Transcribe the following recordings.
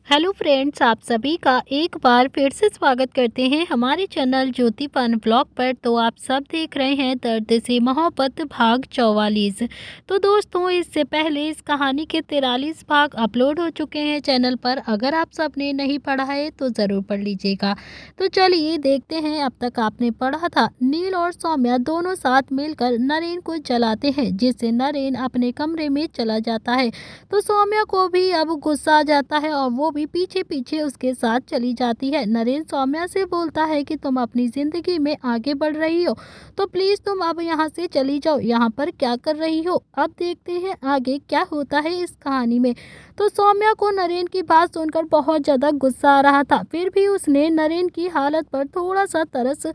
Hello friends, आप सभी का एक बार फिर से स्वागत करते हैं हमारे चैनल ज्योति फन ब्लॉग पर। तो आप सब देख रहे हैं दर्द से मोहब्बत भाग 44। तो दोस्तों, इससे पहले इस कहानी के 43 भाग अपलोड हो चुके हैं चैनल पर। अगर आप सब ने नहीं पढ़ा है तो ज़रूर पढ़ लीजिएगा। तो चलिए देखते हैं। अब तक आपने पढ़ा था नील और सौम्या दोनों साथ मिलकर नरेन को जलाते हैं, जिससे नरेन अपने कमरे में चला जाता है। तो सौम्या को भी अब गुस्सा आ जाता है और वो भी पीछे पीछे उसके साथ चली जाती है। नरेन सौम्या से बोलता है कि तुम अपनी जिंदगी में आगे बढ़ रही हो, तो प्लीज तुम अब यहाँ से चली जाओ। यहाँ पर क्या कर रही हो? अब देखते हैं आगे क्या होता है इस कहानी में। तो सौम्या को नरेन की बात सुनकर बहुत ज्यादा गुस्सा आ रहा था, फिर भी उसने नरेन की हालत पर थोड़ा सा तरस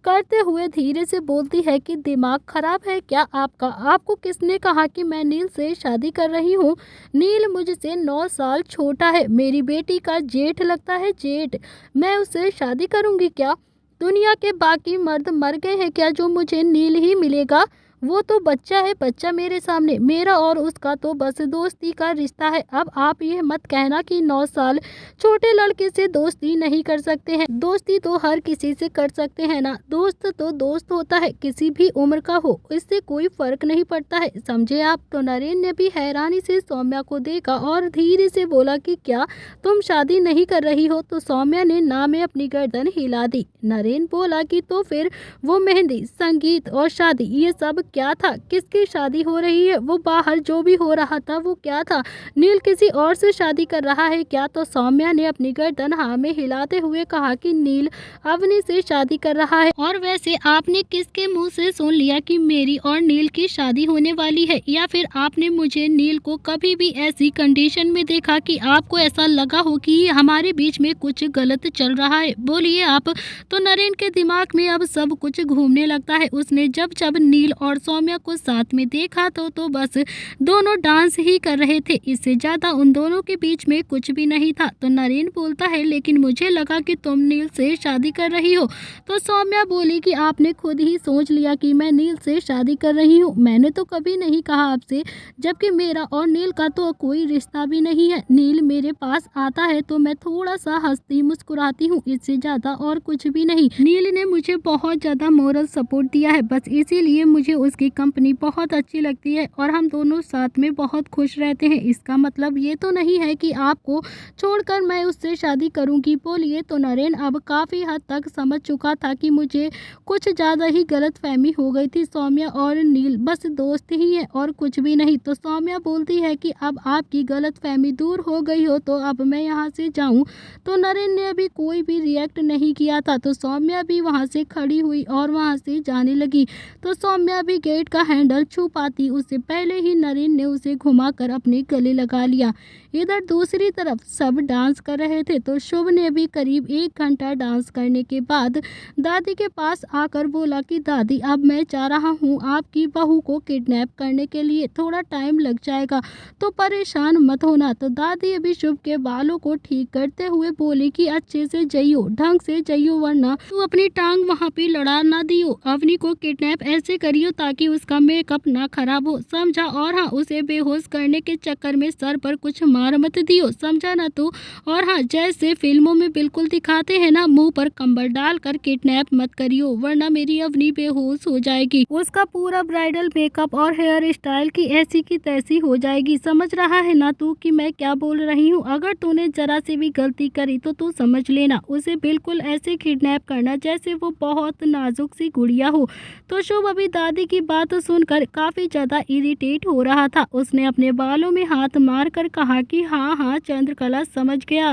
करते हुए धीरे से बोलती है कि दिमाग खराब है क्या आपका? आपको किसने कहा कि मैं नील से शादी कर रही हूँ? नील मुझसे 9 साल छोटा है, मेरी बेटी का जेठ लगता है, जेठ। मैं उससे शादी करूंगी क्या? दुनिया के बाकी मर्द मर गए हैं क्या जो मुझे नील ही मिलेगा? वो तो बच्चा है, बच्चा मेरे सामने। मेरा और उसका तो बस दोस्ती का रिश्ता है। अब आप ये मत कहना कि 9 साल छोटे लड़के से दोस्ती नहीं कर सकते हैं। दोस्ती तो हर किसी से कर सकते हैं ना। दोस्त तो दोस्त होता है, किसी भी उम्र का हो, इससे कोई फर्क नहीं पड़ता है, समझे आप? तो नरेन ने भी हैरानी से सौम्या को देखा और धीरे से बोला कि क्या तुम शादी नहीं कर रही हो? तो सौम्या ने ना में अपनी गर्दन हिला दी। नरेन बोला कि तो फिर वो मेहंदी, संगीत और शादी, ये सब क्या था? किसकी शादी हो रही है? वो बाहर जो भी हो रहा था वो क्या था? नील किसी और से शादी कर रहा है क्या? तो सौम्या ने अपनी गर्दन हाँ में हिलाते हुए कहा कि नील अवनी से शादी कर रहा है। और वैसे आपने किसके मुंह से सुन लिया कि मेरी और नील की शादी होने वाली है? या फिर आपने मुझे नील को कभी भी ऐसी कंडीशन में देखा कि आपको ऐसा लगा हो कि हमारे बीच में कुछ गलत चल रहा है? बोलिए आप। तो नरेन के दिमाग में अब सब कुछ घूमने लगता है। उसने जब जब नील और सौम्या को साथ में देखा तो बस दोनों डांस ही कर रहे थे, इससे ज्यादा उन दोनों के बीच में कुछ भी नहीं था। तो नरेन बोलता है लेकिन मुझे लगा कि तुम नील से शादी कर रही हो। तो सौम्या बोली कि आपने खुद ही सोच लिया कि मैं नील से शादी कर रही हूँ। मैंने तो कभी नहीं कहा आपसे, जबकि मेरा और नील का तो कोई रिश्ता भी नहीं है। नील मेरे पास आता है तो मैं थोड़ा सा हंसती मुस्कुराती हूँ, इससे ज्यादा और कुछ भी नहीं। नील ने मुझे बहुत ज्यादा मोरल सपोर्ट दिया है, बस इसीलिए मुझे उसकी कंपनी बहुत अच्छी लगती है और हम दोनों साथ में बहुत खुश रहते हैं। इसका मतलब ये तो नहीं है कि आपको छोड़कर मैं उससे शादी करूंगी। बोलिए। तो नरेन अब काफी हद तक समझ चुका था कि मुझे कुछ ज्यादा ही गलत फहमी हो गई थी। सौम्या और नील बस दोस्त ही है और कुछ भी नहीं। तो सौम्या बोलती है कि अब आपकी गलत फहमी दूर हो गई हो तो अब मैं यहाँ से जाऊँ। तो नरेन ने अभी कोई भी रिएक्ट नहीं किया था। तो सौम्या भी वहाँ से खड़ी हुई और वहाँ से जाने लगी। तो सौम्या भी गेट का हैंडल छू पाती उससे पहले ही नरेन ने उसे घुमाकर अपने गले लगा लिया। इधर दूसरी तरफ सब डांस कर रहे थे। तो शुभ ने भी करीब 1 घंटा डांस करने के बाद दादी के पास आकर बोला कि दादी अब मैं जा रहा हूँ आपकी बहू को किडनैप करने के लिए, थोड़ा टाइम लग जाएगा तो परेशान मत होना। तो दादी अभी शुभ के बालों को ठीक करते हुए बोली कि अच्छे से जइयो, ढंग से जइयो, वरना तू अपनी टांग वहाँ पे लड़ा ना दियो। अवनी को किडनैप ऐसे करियो ताकि उसका मेकअप ना खराब हो, समझा? और हाँ, उसे बेहोश करने के चक्कर में सर पर कुछ मार मत दियो, समझा ना तू? और हाँ, जैसे फिल्मों में बिल्कुल दिखाते हैं ना, मुंह पर कंबल डालकर किडनैप मत करियो, वरना मेरी अवनी बेहोश हो जाएगी। उसका पूरा ब्राइडल मेकअप और हेयर स्टाइल की ऐसी की तैसी हो जाएगी। समझ रहा है ना तू कि मैं क्या बोल रही हूँ? अगर तूने जरा सी भी गलती करी तो तू समझ लेना, उसे बिल्कुल ऐसे किडनैप करना जैसे वो बहुत नाजुक सी गुड़िया हो। तो शुभ अभी दादी की बात सुनकर काफी ज्यादा इरिटेट हो रहा था। उसने अपने बालों में हाथ मार कर कहा कि हाँ हाँ चंद्रकला, समझ गया,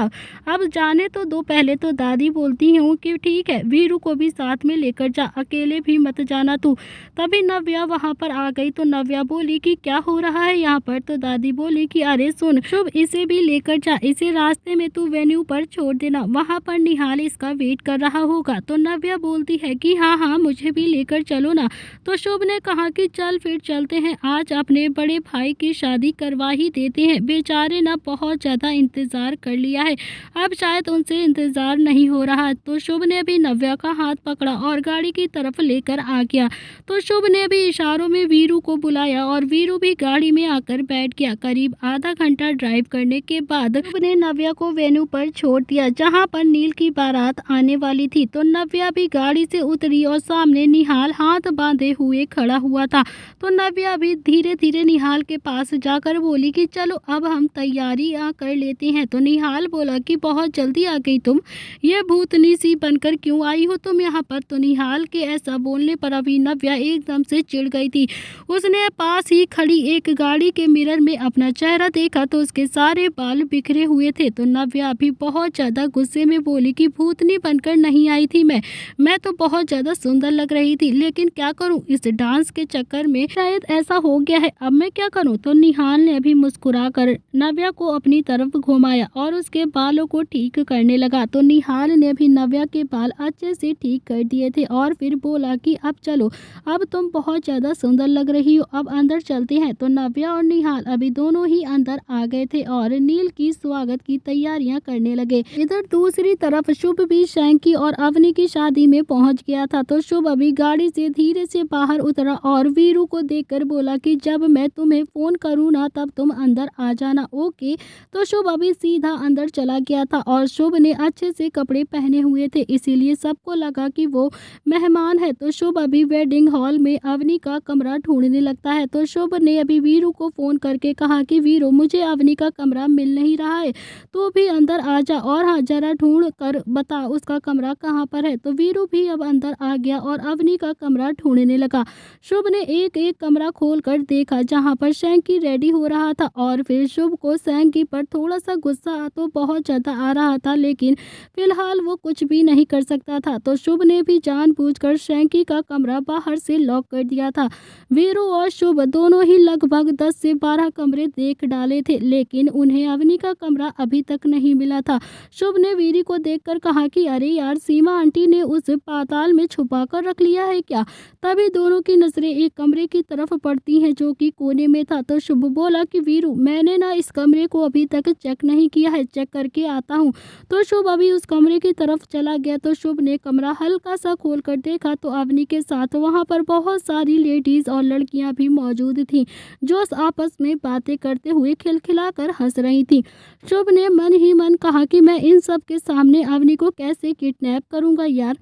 अब जाने तो दो। पहले तो दादी बोलती हूँ कि ठीक है, वीरू को भी साथ में लेकर जा, अकेले भी मत जाना तू। तभी नव्या वहाँ पर आ गई। तो नव्या बोली कि क्या हो रहा है यहाँ पर? तो दादी बोली कि अरे सुन शुभ, इसे भी लेकर जा, इसे रास्ते में तू वेन्यू पर छोड़ देना, वहाँ पर निहाल इसका वेट कर रहा होगा। तो नव्या बोलती है कि हाँ हाँ मुझे भी लेकर चलो ना। तो शुभ ने कहा कि चल फिर चलते हैं, आज अपने बड़े भाई की शादी करवा ही देते हैं, बेचारे ना ना बहुत ज़्यादा इंतज़ार कर लिया है, अब शायद उनसे इंतज़ार नहीं हो रहा। तो शुभ ने भी नव्या का हाथ पकड़ा और गाड़ी की तरफ लेकर आ गया। तो शुभ ने भी इशारों में वीरू को बुलाया और वीरू भी गाड़ी में आकर बैठ गया। करीब आधा घंटा ड्राइव करने के बाद शुभ ने नव्या को वेन्यू पर छोड़ दिया जहां पर नील की बारात आने वाली थी। तो नव्या भी गाड़ी से उतरी और सामने निहाल हाथ बांधे हुए खड़ा हुआ था। तो नव्या भी धीरे धीरे निहाल के पास जाकर बोली कि चलो अब हम तैयारी कर लेते हैं। तो निहाल बोला कि बहुत जल्दी आ गई तुम, ये भूतनी सी बनकर क्यों आई हो तुम यहाँ पर। तो निहाल के ऐसा बोलने पर अभी नव्या एकदम से चिढ़ गई थी। उसने पास ही खड़ी एक गाड़ी के मिरर में अपना चेहरा देखा तो उसके सारे बाल बिखरे हुए थे। तो नव्या भी बहुत ज़्यादा गुस्से में बोली कि भूतनी बनकर नहीं आई थी मैं तो बहुत ज़्यादा सुंदर लग रही थी, लेकिन क्या करूं, इस डांस के चक्कर में शायद ऐसा हो गया है, अब मैं क्या करूं। तो निहाल ने अभी मुस्कुराकर नव्या को अपनी तरफ घुमाया और उसके बालों को ठीक करने लगा। तो निहाल ने भी नव्या के बाल अच्छे से ठीक कर दिए थे और फिर बोला कि अब चलो, अब तुम बहुत ज़्यादा सुंदर लग रही हो, अब अंदर चलते हैं। तो नव्या और निहाल अभी दोनों ही अंदर आ गए थे और नील की स्वागत की तैयारियां करने लगे। इधर दूसरी तरफ शुभ भी शैंकी और अवनी की शादी में पहुंच गया था। तो शुभ अभी गाड़ी से धीरे से बाहर उतरा और वीरू को देखकर बोला कि जब मैं तुम्हें फोन करूँ ना तब तुम अंदर आ जाना, ओके। तो शुभ अभी सीधा अंदर चला गया था और शुभ ने अच्छे से कपड़े पहने हुए थे, इसीलिए सबको लगा कि वो मेहमान है। तो शुभ अभी वेडिंग हॉल में अवनी का कमरा ढूंढने लगता है। तो शुभ ने अभी वीरू को फोन करके कहा कि वीरू, मुझे अवनी का कमरा मिल नहीं रहा है, तो भी अंदर आ जा और हाँ जरा ढूंढ कर बता उसका कमरा कहाँ पर है। तो वीरू भी अब अंदर आ गया और अवनी का कमरा ढूंढने लगा। शुभ ने एक एक कमरा खोल कर देखा जहाँ पर शैंकी रेडी हो रहा था और फिर शुभ को शैंकी पर थोड़ा सा गुस्सा तो बहुत ज़्यादा आ रहा था, लेकिन फिलहाल वो कुछ भी नहीं कर सकता था। तो शुभ ने भी जानबूझकर शैंकी का कमरा बाहर से लॉक कर दिया था। वीरू और शुभ दोनों ही लगभग 10 से 12 कमरे देख डाले थे, लेकिन उन्हें अवनी का कमरा अभी तक नहीं मिला था। शुभ ने वीरू को देखकर कहा कि अरे यार, सीमा आंटी ने उस पाताल में छुपा कर रख लिया है क्या। तभी दोनों की नजरें एक कमरे की तरफ पड़ती हैं जो कि कोने में था। तो शुभ बोला कि वीरू, मैंने ना इस कमरे को अभी तक चेक नहीं किया है, चेक करके आता हूँ। तो शुभ अभी उस कमरे की तरफ चला गया। तो शुभ ने कमरा हल्का सा खोल कर देखा तो अवनी के साथ वहाँ पर बहुत सारी लेडीज और लड़कियाँ भी मौजूद थीं जो आपस में बातें करते हुए खिलखिलाकर हंस रही थी। शुभ ने मन ही मन कहा कि मैं इन सब के सामने अवनी को कैसे किडनैप करूँगा यार।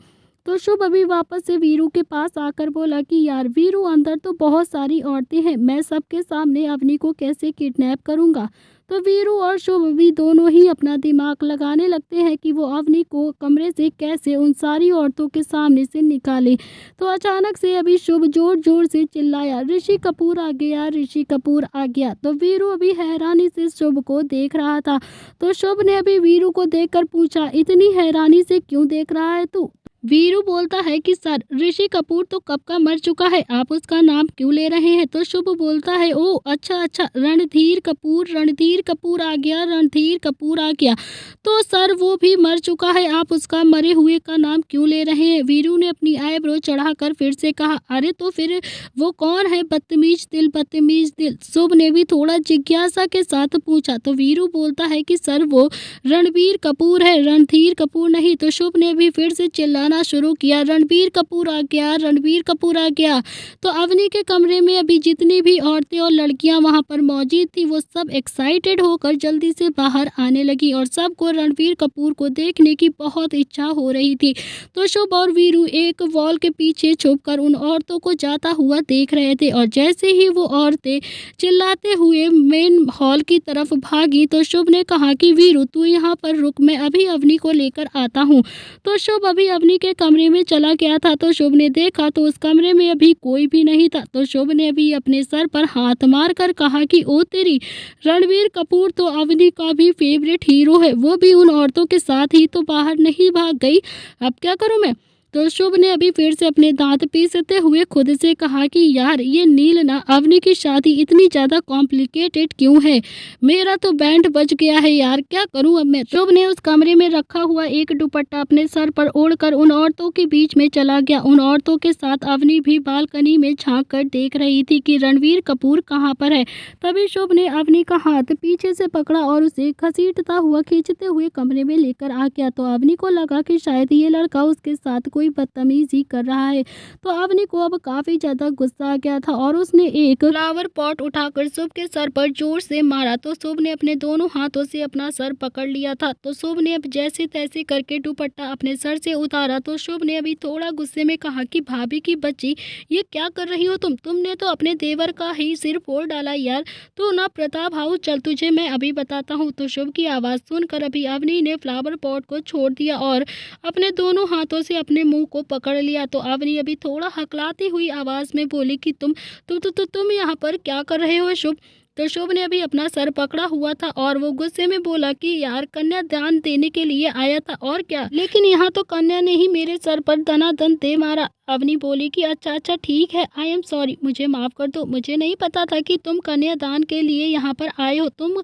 तो शुभ अभी वापस से वीरू के पास आकर बोला कि यार वीरू, अंदर तो बहुत सारी औरतें हैं, मैं सबके सामने अवनी को कैसे किडनैप करूँगा। तो वीरू और शुभ भी दोनों ही अपना दिमाग लगाने लगते हैं कि वो अवनी को कमरे से कैसे उन सारी औरतों के सामने से निकाले। तो अचानक से अभी शुभ जोर जोर से चिल्लाया, ऋषि कपूर आ गया, ऋषि कपूर आ गया। तो वीरू अभी हैरानी से शुभ को देख रहा था। तो शुभ ने अभी वीरू को देखकर पूछा, इतनी हैरानी से क्यों देख रहा है तू। वीरू बोलता है कि सर, ऋषि कपूर तो कब का मर चुका है, आप उसका नाम क्यों ले रहे हैं। तो शुभ बोलता है, ओ अच्छा, रणधीर कपूर आ गया, रणधीर कपूर आ गया। तो सर वो भी मर चुका है, आप उसका मरे हुए का नाम क्यों ले रहे हैं। वीरू ने अपनी आईब्रो चढ़ाकर फिर से कहा, अरे तो फिर वो कौन है, बदतमीज दिल। शुभ ने भी थोड़ा जिज्ञासा के साथ पूछा। तो वीरू बोलता है कि सर वो रणबीर कपूर है, रणधीर कपूर नहीं। तो शुभ ने भी फिर से चिल्लाना शुरू किया, रणबीर कपूर आ गया। तो अवनी के कमरे में अभी जितनी भी औरतें और लड़कियां वहां पर मौजूद थी वो सब एक्साइटेड होकर जल्दी से बाहर आने लगी और सबको रणबीर कपूर को देखने की बहुत इच्छा हो रही थी। तो शुभ और वीरू एक वॉल के पीछे छुपकर उन औरतों को जाता हुआ देख रहे थे और जैसे ही वो औरतें चिल्लाते हुए मेन हॉल की तरफ भागी तो शुभ ने कहा कि वीरू, तू यहाँ पर रुक, मैं अभी अवनी को लेकर आता हूँ। तो शुभ अभी अवनी के कमरे में चला गया था। तो शुभ ने देखा तो उस कमरे में अभी कोई भी नहीं था। तो शुभ ने अभी अपने सर पर हाथ मार कर कहा कि ओ तेरी, रणबीर कपूर तो अवनी का भी फेवरेट हीरो है, वो भी उन औरतों के साथ ही तो बाहर नहीं भाग गई, अब क्या करूं मैं। तो शुभ ने अभी फिर से अपने दांत पीसते हुए खुद से कहा कि यार ये नील ना अवनी की शादी इतनी ज्यादा कॉम्प्लिकेटेड क्यों है। मेरा तो बैंड बज गया है यार, क्या करूं अब मैं। शुभ ने उस कमरे में रखा हुआ एक दुपट्टा अपने सर पर ओढ़कर उन औरतों के बीच में चला गया। उन औरतों के साथ अवनी भी बालकनी में झांक कर देख रही थी कि रणवीर कपूर कहाँ पर है। तभी शुभ ने अवनी का हाथ पीछे से पकड़ा और उसे घसीटता हुआ खींचते हुए कमरे में लेकर आ गया। तो अवनी को लगा कि शायद ये लड़का उसके साथ कोई बदतमीजी कर रहा है। तो अवनी को अब काफी ज्यादा गुस्सा आ गया था और उसने एक फ्लावर पॉट उठाकर शुभ के सर पर जोर से मारा। तो शुभ ने अपने दोनों हाथों से अपना सर पकड़ लिया था। तो शुभ ने अब जैसे तैसे करके दुपट्टा अपने सर से उतारा। तो शुभ ने अभी थोड़ा गुस्से में कहा कि भाभी की बच्ची, ये क्या कर रही हो तुमने तो अपने देवर का ही सिर फोड़ डाला यार। तो ना प्रताप हाउस चल, तुझे मैं अभी बताता हूँ। तो शुभ की आवाज सुनकर अभी अवनी ने फ्लावर पॉट को छोड़ दिया और अपने दोनों हाथों से अपने मुंह को पकड़ लिया। तो अवनी अभी थोड़ा हकलाती हुई आवाज में बोली कि तुम यहाँ पर क्या कर रहे हो शुभ। तो शुभ ने अभी अपना सर पकड़ा हुआ था और वो गुस्से में बोला कि यार कन्यादान देने के लिए आया था और क्या, लेकिन यहाँ तो कन्या ने ही मेरे सर पर दनादन दे मारा। अवनी बोली कि अच्छा ठीक है, आई एम सॉरी, मुझे माफ़ कर दो। मुझे नहीं पता था कि तुम कन्यादान के लिए यहाँ पर आए हो। तुम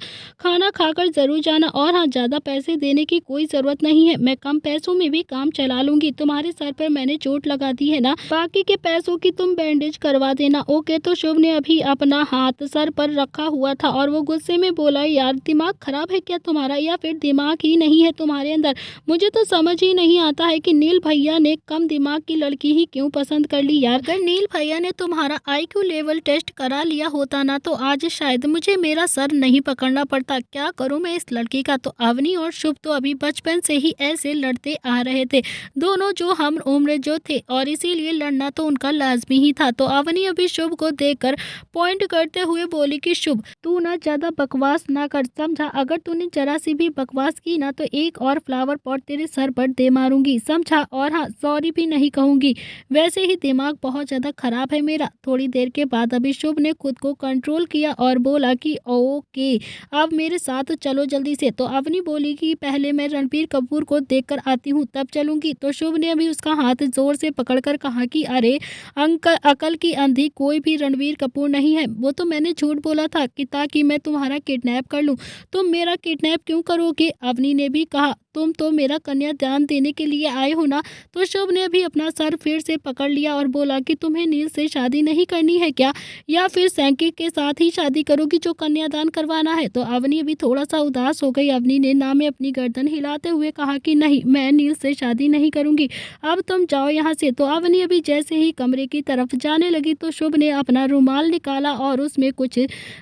खाना खाकर ज़रूर जाना और हाँ, ज़्यादा पैसे देने की कोई ज़रूरत नहीं है, मैं कम पैसों में भी काम चला लूँगी। तुम्हारे सर पर मैंने चोट लगा दी है ना, बाकी के पैसों की तुम बैंडेज करवा देना, ओके। तो शुभ ने अभी अपना हाथ सर पर रखा हुआ था और वो गुस्से में बोला, यार दिमाग खराब है क्या तुम्हारा, या फिर दिमाग ही नहीं है तुम्हारे अंदर। मुझे तो समझ ही नहीं आता है कि नील भैया ने कम दिमाग की लड़की ही क्यों पसंद कर ली यार। अगर नील भैया ने तुम्हारा IQ लेवल टेस्ट करा लिया होता ना, तो आज शायद मुझे मेरा सर नहीं पकड़ना पड़ता। क्या करूं मैं इस लड़की का। तो अवनी और शुभ तो अभी बचपन से ही ऐसे लड़ते आ रहे थे, दोनों जो हम उम्र जो थे, और इसीलिए लड़ना तो उनका लाजमी ही था। तो अवनी अभी शुभ को देखकर पॉइंट करते हुए बोली कि शुभ, तू ना ज्यादा बकवास ना कर, समझा। अगर तूने जरा सी भी बकवास की ना, तो एक और फ्लावर पॉट तेरे सर पर दे मारूंगी, समझा। और हाँ, सॉरी भी नहीं कहूंगी, वैसे ही दिमाग बहुत ज़्यादा ख़राब है मेरा। थोड़ी देर के बाद अभी शुभ ने खुद को कंट्रोल किया और बोला कि ओके, अब मेरे साथ चलो जल्दी से। तो अवनी बोली कि पहले मैं रणबीर कपूर को देखकर आती हूँ, तब चलूँगी। तो शुभ ने अभी उसका हाथ ज़ोर से पकड़कर कहा कि अरे अंकल, अकल की अंधी, कोई भी रणबीर कपूर नहीं है। वो तो मैंने झूठ बोला था कि ताकि मैं तुम्हारा किडनैप कर लूँ। तुम मेरा किडनैप क्यों करोगे। अवनी ने भी कहा, तुम तो मेरा कन्यादान देने के लिए आए हो ना। तो शुभ ने भी अपना सर फिर से पकड़ लिया और बोला कि तुम्हें नील से शादी नहीं करनी है क्या, या फिर सैंकी के साथ ही शादी करोगी जो कन्यादान करवाना है। तो अवनी अभी थोड़ा सा उदास हो गई। अवनी ने ना में अपनी गर्दन हिलाते हुए कहा कि नहीं, मैं नील से शादी नहीं करूंगी, अब तुम जाओ यहाँ से। तो अवनी अभी जैसे ही कमरे की तरफ जाने लगी, तो शुभ ने अपना रुमाल निकाला और उसमें कुछ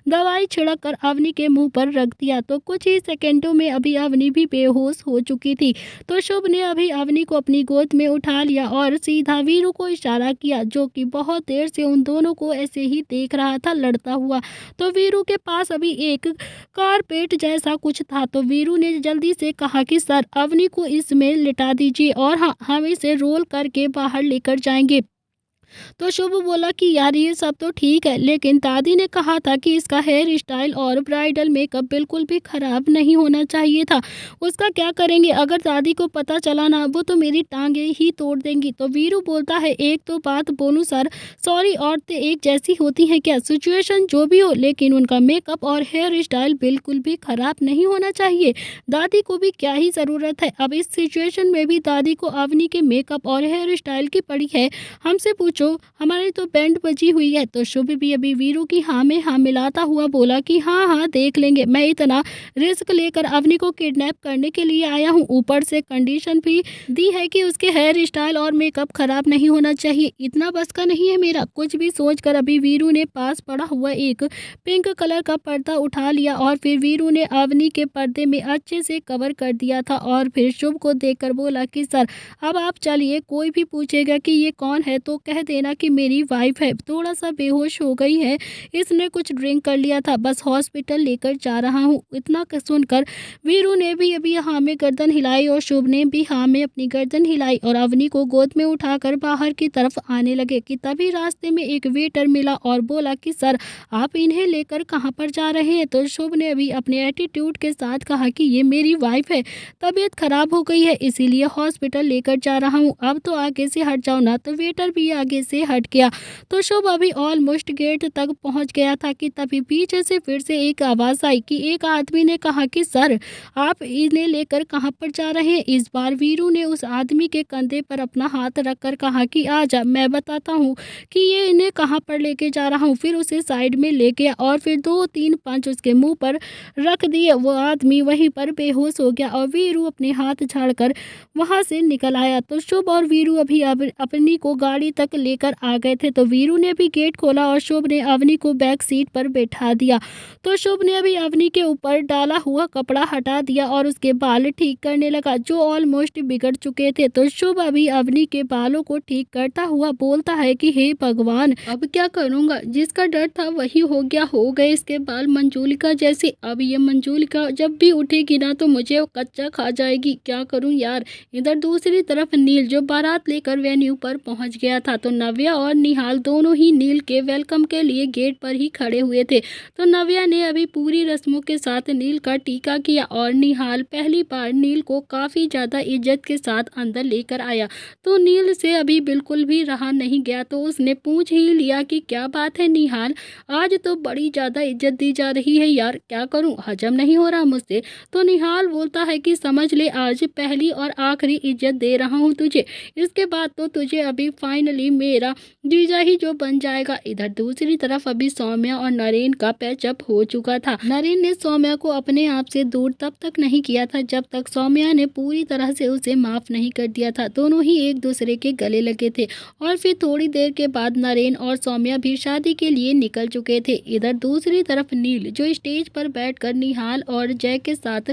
दवाई छिड़क कर अवनी के मुंह पर रख दिया। तो कुछ ही सेकेंडों में अभी अवनी भी बेहोश हो चुकी थी। तो शुभ ने अभी अवनी को अपनी गोद में उठा लिया और सीधा वीरू को इशारा किया, जो कि बहुत देर से उन दोनों को ऐसे ही देख रहा था लड़ता हुआ। तो वीरू के पास अभी एक कारपेट जैसा कुछ था। तो वीरू ने जल्दी से कहा कि सर, अवनी को इसमें लिटा दीजिए और हाँ, हम इसे रोल करके बाहर लेकर जाएंगे। तो शुभ बोला कि यार ये सब तो ठीक है, लेकिन दादी ने कहा था कि इसका हेयर स्टाइल और ब्राइडल मेकअप बिल्कुल भी खराब नहीं होना चाहिए था। उसका क्या करेंगे, अगर दादी को पता चला ना, वो तो मेरी टांगे ही तोड़ देंगी। तो वीरू बोलता है, एक तो बात बोलूं सर, सॉरी, औरतें एक जैसी होती हैं क्या, सिचुएशन जो भी हो, लेकिन उनका मेकअप और हेयर स्टाइल बिल्कुल भी खराब नहीं होना चाहिए। दादी को भी क्या ही ज़रूरत है, अब इस सिचुएशन में भी दादी को अवनी के मेकअप और हेयर स्टाइल की पड़ी है, हमसे पूछो, हमारी तो बैंड बजी हुई है। तो शुभ भी अभी वीरू की हाँ में हाँ मिलाता हुआ बोला कि हाँ देख लेंगे, मैं इतना रिस्क लेकर अवनी को किडनैप करने के लिए आया हूँ, ऊपर से कंडीशन भी दी है कि उसके हेयर स्टाइल और मेकअप खराब नहीं होना चाहिए। इतना बस का नहीं है मेरा। कुछ भी सोचकर अभी वीरू ने पास पड़ा हुआ एक पिंक कलर का पर्दा उठा लिया और फिर वीरू ने अवनी के पर्दे में अच्छे से कवर कर दिया था और फिर शुभ को देखकर बोला कि सर, अब आप चलिए, कोई भी पूछेगा कि ये कौन है तो कह देना कि मेरी वाइफ है, थोड़ा सा बेहोश हो गई है, इसने कुछ ड्रिंक कर लिया था, बस हॉस्पिटल लेकर जा रहा हूँ। इतना सुनकर वीरू ने भी अभी हाँ में गर्दन हिलाई और शुभ ने भी हाँ में अपनी गर्दन हिलाई और अवनी को गोद में उठाकर बाहर की तरफ आने लगे कि तभी रास्ते में एक वेटर मिला और बोला कि सर आप इन्हें लेकर कहाँ पर जा रहे हैं। तो शुभ ने अभी अपने एटीट्यूड के साथ कहा कि ये मेरी वाइफ है, तबीयत खराब हो गई है इसीलिए हॉस्पिटल लेकर जा रहा हूँ, अब तो आगे से हट जाओ ना। तो वेटर भी आगे से हट गया। तो शुभ अभी ऑलमोस्ट गेट तक पहुंच गया था कि तभी पीछे से फिर से एक आवाज़ आई कि एक आदमी ने कहा कि सर आप इन्हें लेकर कहाँ पर जा रहे हैं। इस बार वीरू ने उस आदमी के कंधे पर अपना हाथ रखकर कहा कि आजा मैं बताता हूँ कि ये इन्हें कहाँ पर लेके जा रहा हूँ। फिर उसे साइड में ले गया और फिर 2-3 पंच उसके मुंह पर रख दिए। वो आदमी वहीं पर बेहोश हो गया और वीरू अपने हाथ झाड़कर वहां से निकल आया। तो शुभ और वीरू अभी अपनी को गाड़ी तक लेकर आ गए थे। तो वीरू ने भी गेट खोला और शुभ ने अवनी को बैक सीट पर बैठा दिया। तो शुभ ने अभी अवनी के ऊपर डाला हुआ कपड़ा हटा दिया और उसके बाल ठीक करने लगा जो ऑलमोस्ट बिगड़ चुके थे। तो शुभ अभी अवनी के बालों को ठीक करता हुआ बोलता है कि हे भगवान अब क्या करूंगा, जिसका डर था वही हो गए इसके बाल मंजूलिका जैसे। अब ये मंजूलिका जब भी उठेगी ना तो मुझे कच्चा खा जाएगी, क्या करूं यार। इधर दूसरी तरफ नील जो बारात लेकर वेन्यू पर पहुंच गया था। तो नव्या और निहाल दोनों ही नील के वेलकम के लिए गेट पर ही खड़े हुए थे। तो नव्या ने अभी पूरी रस्मों के साथ नील का टीका किया और निहाल पहली बार नील को काफी ज्यादा इज्जत के साथ अंदर लेकर आया। तो नील से अभी बिल्कुल भी रहा नहीं गया, तो उसने पूछ ही लिया कि क्या बात है निहाल, आज तो बड़ी ज्यादा इज्जत दी जा रही है यार, क्या करूं, हजम नहीं हो रहा मुझसे। तो निहाल बोलता है कि समझ ले आज पहली और आखिरी इज्जत दे रहा हूं तुझे, इसके बाद तो तुझे अभी फाइनली मेरा जीजा ही जो बन जाएगा। इधर दूसरी तरफ अभी सौम्या और नरेन का पैचअप हो चुका था। नरेन ने सौम्या को अपने आप से दूर तब तक नहीं किया था जब तक सौम्या ने पूरी तरह से उसे माफ नहीं कर दिया था। दोनों ही एक दूसरे के गले लगे थे और फिर थोड़ी देर के बाद नरेन और सौम्या भी शादी के लिए निकल चुके थे। इधर दूसरी तरफ नील जो स्टेज पर बैठकर निहाल और जय के साथ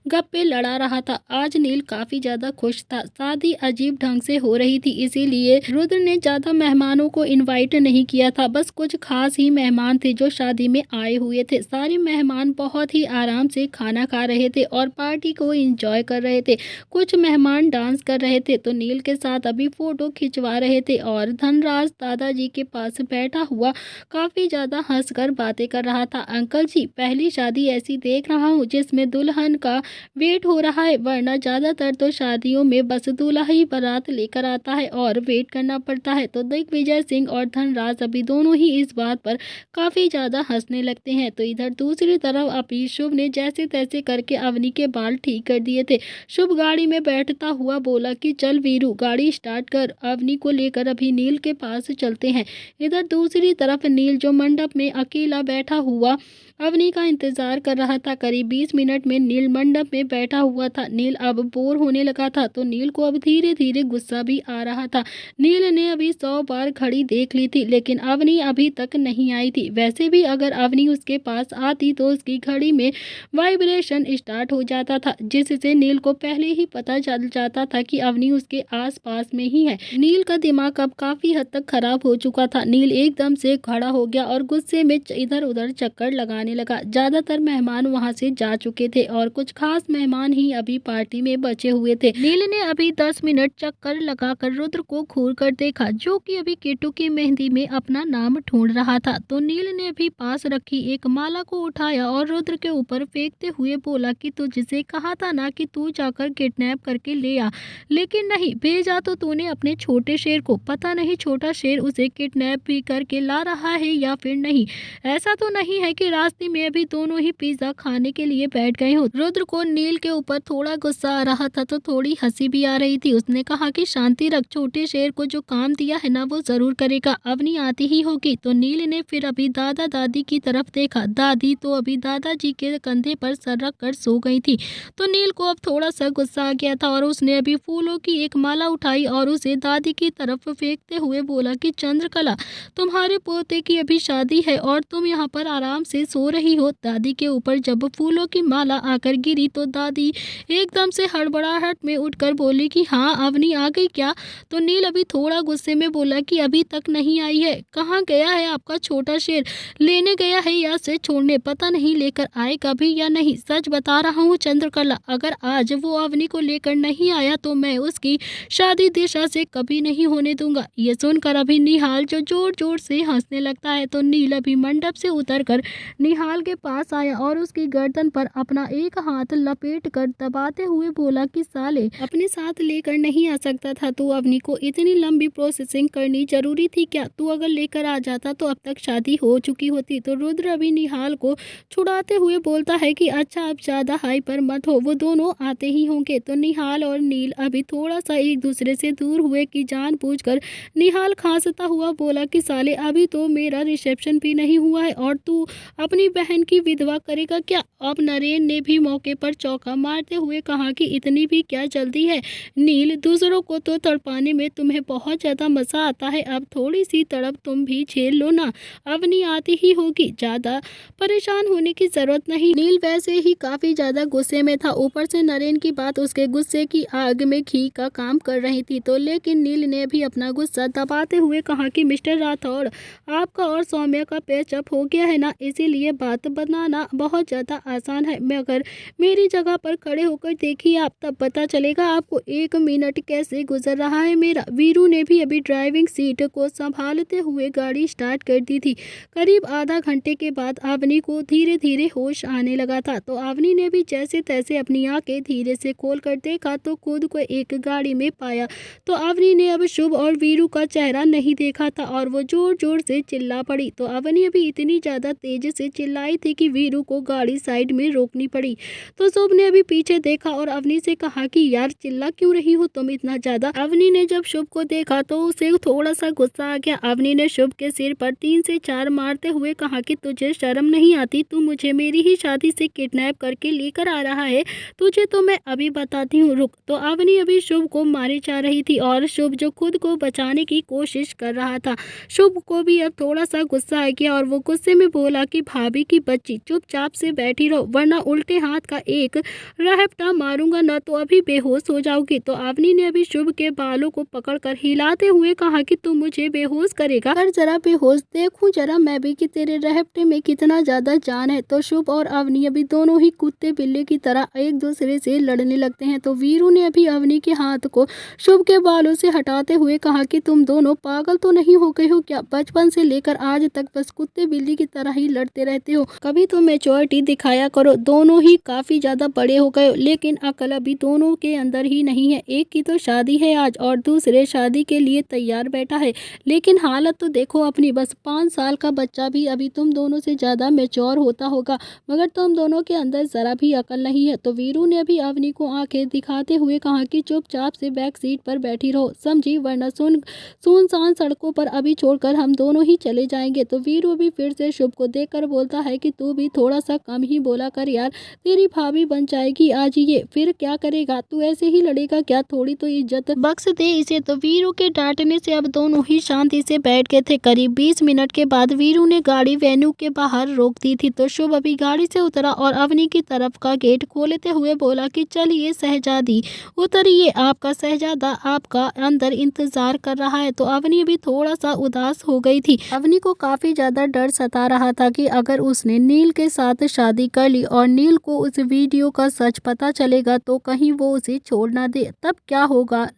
गप्पे लड़ा रहा था। आज नील काफी ज्यादा खुश था, शादी अजीब ढंग से हो रही थी इसीलिए रुद्र ने ज्यादा मेहमानों को इनवाइट नहीं किया था, बस कुछ खास ही मेहमान थे जो शादी में आए हुए थे। सारे मेहमान बहुत ही आराम से खाना खा रहे थे और पार्टी को एंजॉय कर रहे थे। कुछ मेहमान डांस कर रहे थे तो नील के साथ अभी फोटो खिंचवा रहे थे और धनराज दादाजी के पास बैठा हुआ काफी ज्यादा हंसकर बातें कर रहा था। अंकल जी पहली शादी ऐसी देख रहा हूँ जिसमें दुल्हन का वेट हो रहा है, वरना ज्यादातर तो शादियों में बस दूल्हा ही बारात लेकर आता है और वेट करना पड़ता है। तो दिग्विजय सिंह और धनराज अभी दोनों ही इस बात पर काफी ज्यादा हंसने लगते हैं। तो इधर दूसरी तरफ अभी शुभ ने जैसे तैसे करके अवनी के बाल ठीक कर दिए थे। शुभ गाड़ी में बैठता हुआ बोला कि चल वीरू गाड़ी स्टार्ट कर, अवनी को लेकर अभी नील के पास चलते हैं। इधर दूसरी तरफ नील जो मंडप में अकेला बैठा हुआ अवनी का इंतजार कर रहा था। करीब 20 मिनट में नील मंडप में बैठा हुआ था। नील अब बोर होने लगा था तो नील को अब धीरे धीरे गुस्सा भी आ रहा था। नील ने अभी 100 बार घड़ी देख ली थी लेकिन अवनी अभी तक नहीं आई थी। वैसे भी अगर अवनी उसके पास आती तो उसकी घड़ी में वाइब्रेशन स्टार्ट हो जाता था, जिससे नील को पहले ही पता चल जाता था कि अवनी उसके आसपास में ही है। नील का दिमाग अब काफी हद तक खराब हो चुका था। नील एकदम से खड़ा हो गया और गुस्से में इधर उधर चक्कर लगाने लगा। ज्यादातर मेहमान वहां से जा चुके थे और कुछ खास मेहमान ही अभी पार्टी में बचे हुए थे। नील ने अभी 10 मिनट चक्कर लगाकर रुद्र को घूर कर देखा जो कि अभी किट्टू की मेहंदी में अपना नाम ढूंढ रहा था। तो नील ने अभी पास रखी एक माला को उठाया और रुद्र के ऊपर फेंकते हुए बोला कि तुझसे कहा था ना कि तू जाकर किडनैप करके ले आ, लेकिन नहीं, भेजा तो तूने अपने छोटे शेर को। पता नहीं छोटा शेर उसे किडनैप भी करके ला रहा है या फिर नहीं। ऐसा तो नहीं है कि रास्ते में अभी दोनों ही पिज्जा खाने के लिए बैठ गए हो। रुद्र को नील के ऊपर थोड़ा गुस्सा आ रहा था तो थोड़ी हंसी भी आ रही थी। उसने कहा कि शांति रख, छोटे शेर को जो काम दिया है ना वो जरूर करेगा, अवनी आती ही होगी। तो नील ने फिर अभी दादा दादी की तरफ देखा। दादी तो अभी दादाजी के कंधे पर सर रख कर सो गई थी। तो नील को अब थोड़ा सा गुस्सा आ गया था और उसने अभी फूलों की एक माला उठाई और उसे दादी की तरफ फेंकते हुए बोला कि चंद्रकला तुम्हारे पोते की अभी शादी है और तुम यहाँ पर आराम से सो रही हो। दादी के ऊपर जब फूलों की माला आकर गिरी तो दादी एकदम से हड़बड़ाहट में उठकर बोली कि हाँ अवनी आ गई क्या। तो नील अभी थोड़ा गुस्से में बोला कि अभी तक नहीं आई है। कहाँ गया है आपका छोटा शेर? लेने गया है या से छोड़ने? पता नहीं लेकर आएगा भी या नहीं। सच बता रहा हूँ चंद्रकला, अगर आज वो अवनी को लेकर नहीं आया तो मैं उसकी शादी दिशा से कभी नहीं होने दूंगा। ये सुनकर अभी निहाल जो जोर जोर से हंसने लगता है तो नील अभी मंडप से उतरकर निहाल के पास आया और उसकी गर्दन पर अपना एक हाथ लपेट कर दबाते हुए बोला कि साले, अपने साथ लेकर नहीं आ सकता था तू अवनी को? इतनी लंबी प्रोसेसिंग करनी जरूरी थी क्या? तू अगर लेकर आ जाता तो अब तक शादी हो चुकी होती। तो रुद्र अभी निहाल को छुड़ाते हुए बोलता है कि अच्छा अब ज्यादा हाइपर मत हो, वो दोनों आते ही होंगे। तो निहाल और नील अभी थोड़ा सा एक दूसरे से दूर हुए कि जानबूझकर निहाल खांसता हुआ बोला कि साले, अभी तो मेरा रिसेप्शन भी नहीं हुआ है और तू अपनी बहन की विधवा करेगा क्या? अब नरेन ने भी मौके पर चौका मारते हुए कहा कि इतनी भी क्या जल्दी है नील, दूसरों को तो तड़पाने में तुम्हें बहुत ज्यादा मजा आता है, अब थोड़ी सी तड़प तुम भी झेल लो ना, अवनी आती ही होगी, ज्यादा परेशान होने की जरूरत नहीं। नील वैसे ही काफी ज्यादा गुस्से में था, ऊपर से नरेन की बात उसके गुस्से की आग में घी का काम कर रही थी। तो लेकिन नील ने भी अपना गुस्सा दबाते हुए कहा कि मिस्टर राठौड़, आपका और सौम्या का पैचअप हो गया है ना, इसीलिए बात बनाना बहुत ज़्यादा आसान है। मगर मेरी जगह पर खड़े होकर देखिए आप, तब पता चलेगा आपको एक मिनट कैसे गुजर रहा है मेरा। वीरू ने भी अभी ड्राइविंग सीट को संभालते हुए गाड़ी स्टार्ट कर दी थी। करीब आधा घंटे के बाद अवनी को धीरे धीरे होश आने लगा था। तो अवनी ने भी जैसे तैसे अपनी आंखें धीरे से खोल कर देखा तो खुद को एक गाड़ी में पाया। तो अवनी ने अब शुभ और वीरू का चेहरा नहीं देखा था और वो जोर जोर से चिल्ला पड़ी। तो अवनी अभी इतनी ज्यादा तेज से चिल्लाई थी कि वीरू को गाड़ी साइड में रोकनी पड़ी। तो शुभ ने अभी पीछे देखा और अवनी से कहा कि यार चिल्ला क्यों रही हो तुम इतना ज्यादा? अवनी ने जब शुभ को देखा तो उसे थोड़ा सा गुस्सा आ गया। अवनी ने शुभ के सिर पर 3 से 4 मारते हुए कहा कि तुझे शर्म नहीं आती? तू मुझे मेरी ही शादी से किडनैप करके लेकर आ रहा है, तुझे तो मैं अभी बताती हूँ, रुक। तो अवनी अभी शुभ को मारे जा रही थी और शुभ जो खुद को बचाने की कोशिश कर रहा था। शुभ को भी अब थोड़ा सा गुस्सा आ गया और वो गुस्से में बोला कि भाभी की बच्ची, चुपचाप से बैठी रहो वरना उल्टे हाथ का एक रहपटा मारूंगा ना तो अभी बेहोश हो जाओगी। तो अवनी ने अभी शुभ के बालों को पकड़कर हिलाते हुए कहा कि तू मुझे बेहोश करेगा? कर जरा बेहोश, देखूं जरा मैं भी कि तेरे रहपटे में कितना ज्यादा जान है। तो शुभ और अवनी अभी दोनों ही कुत्ते बिल्ली की तरह एक दूसरे से लड़ने लगते हैं। तो वीरू ने अभी अवनी के हाथ को शुभ के बालों से हटाते हुए कहा कि तुम दोनों पागल तो नहीं हो गए हो क्या? बचपन से लेकर आज तक बस कुत्ते बिल्ली की तरह ही लड़ते रहते हो, कभी तो मैच्योरिटी दिखाया करो। दोनों ही काफी ज्यादा बड़े हो गए लेकिन अकल अभी दोनों के अंदर ही नहीं है। एक की तो शादी है आज और दूसरे शादी के लिए तैयार बैठा है, लेकिन हालत तो देखो अपनी, बस 5 साल का बच्चा भी अभी तुम दोनों से ज्यादा मैच्योर होता होगा मगर तुम दोनों के अंदर जरा भी अकल नहीं है। तो वीरू ने अभी अवनी को आंखें दिखाते हुए कहा कि चुपचाप से बैक सीट पर बैठी रहो, समझी, वरना सुनसान सड़कों पर अभी छोड़कर हम दोनों ही चले जाएंगे। तो वीरू भी फिर से शुभ को देखकर बोलता है कि तू भी थोड़ा सा कम ही बोला कर यार, तेरी भाभी बन जाएगी आज ये, फिर क्या करेगा? तू ऐसे ही लड़ेगा क्या? थोड़ी तो इज्जत बख्श दे इसे। तो वीरू के डांटने से अब दोनों ही शांति से बैठ गए थे। करीब 20 मिनट के बाद वीरू ने गाड़ी वेन्यू के बाहर रोक दी थी। तो शुभ अभी गाड़ी से उतरा और अवनी की तरफ का गेट खोलते हुए बोला कि चलिए शहजादी उतरिए, आपका शहजादा आपका अंदर इंतजार कर रहा है। तो अवनी भी थोड़ा सा उदास हो गई थी। अवनी को काफी ज्यादा डर सता रहा था कि अगर उसने नील के साथ शादी कर ली और नील को उस वीडियो का सच पता चलेगा तो कहीं वो उसे छोड़ ना दे, तब क्या होगा।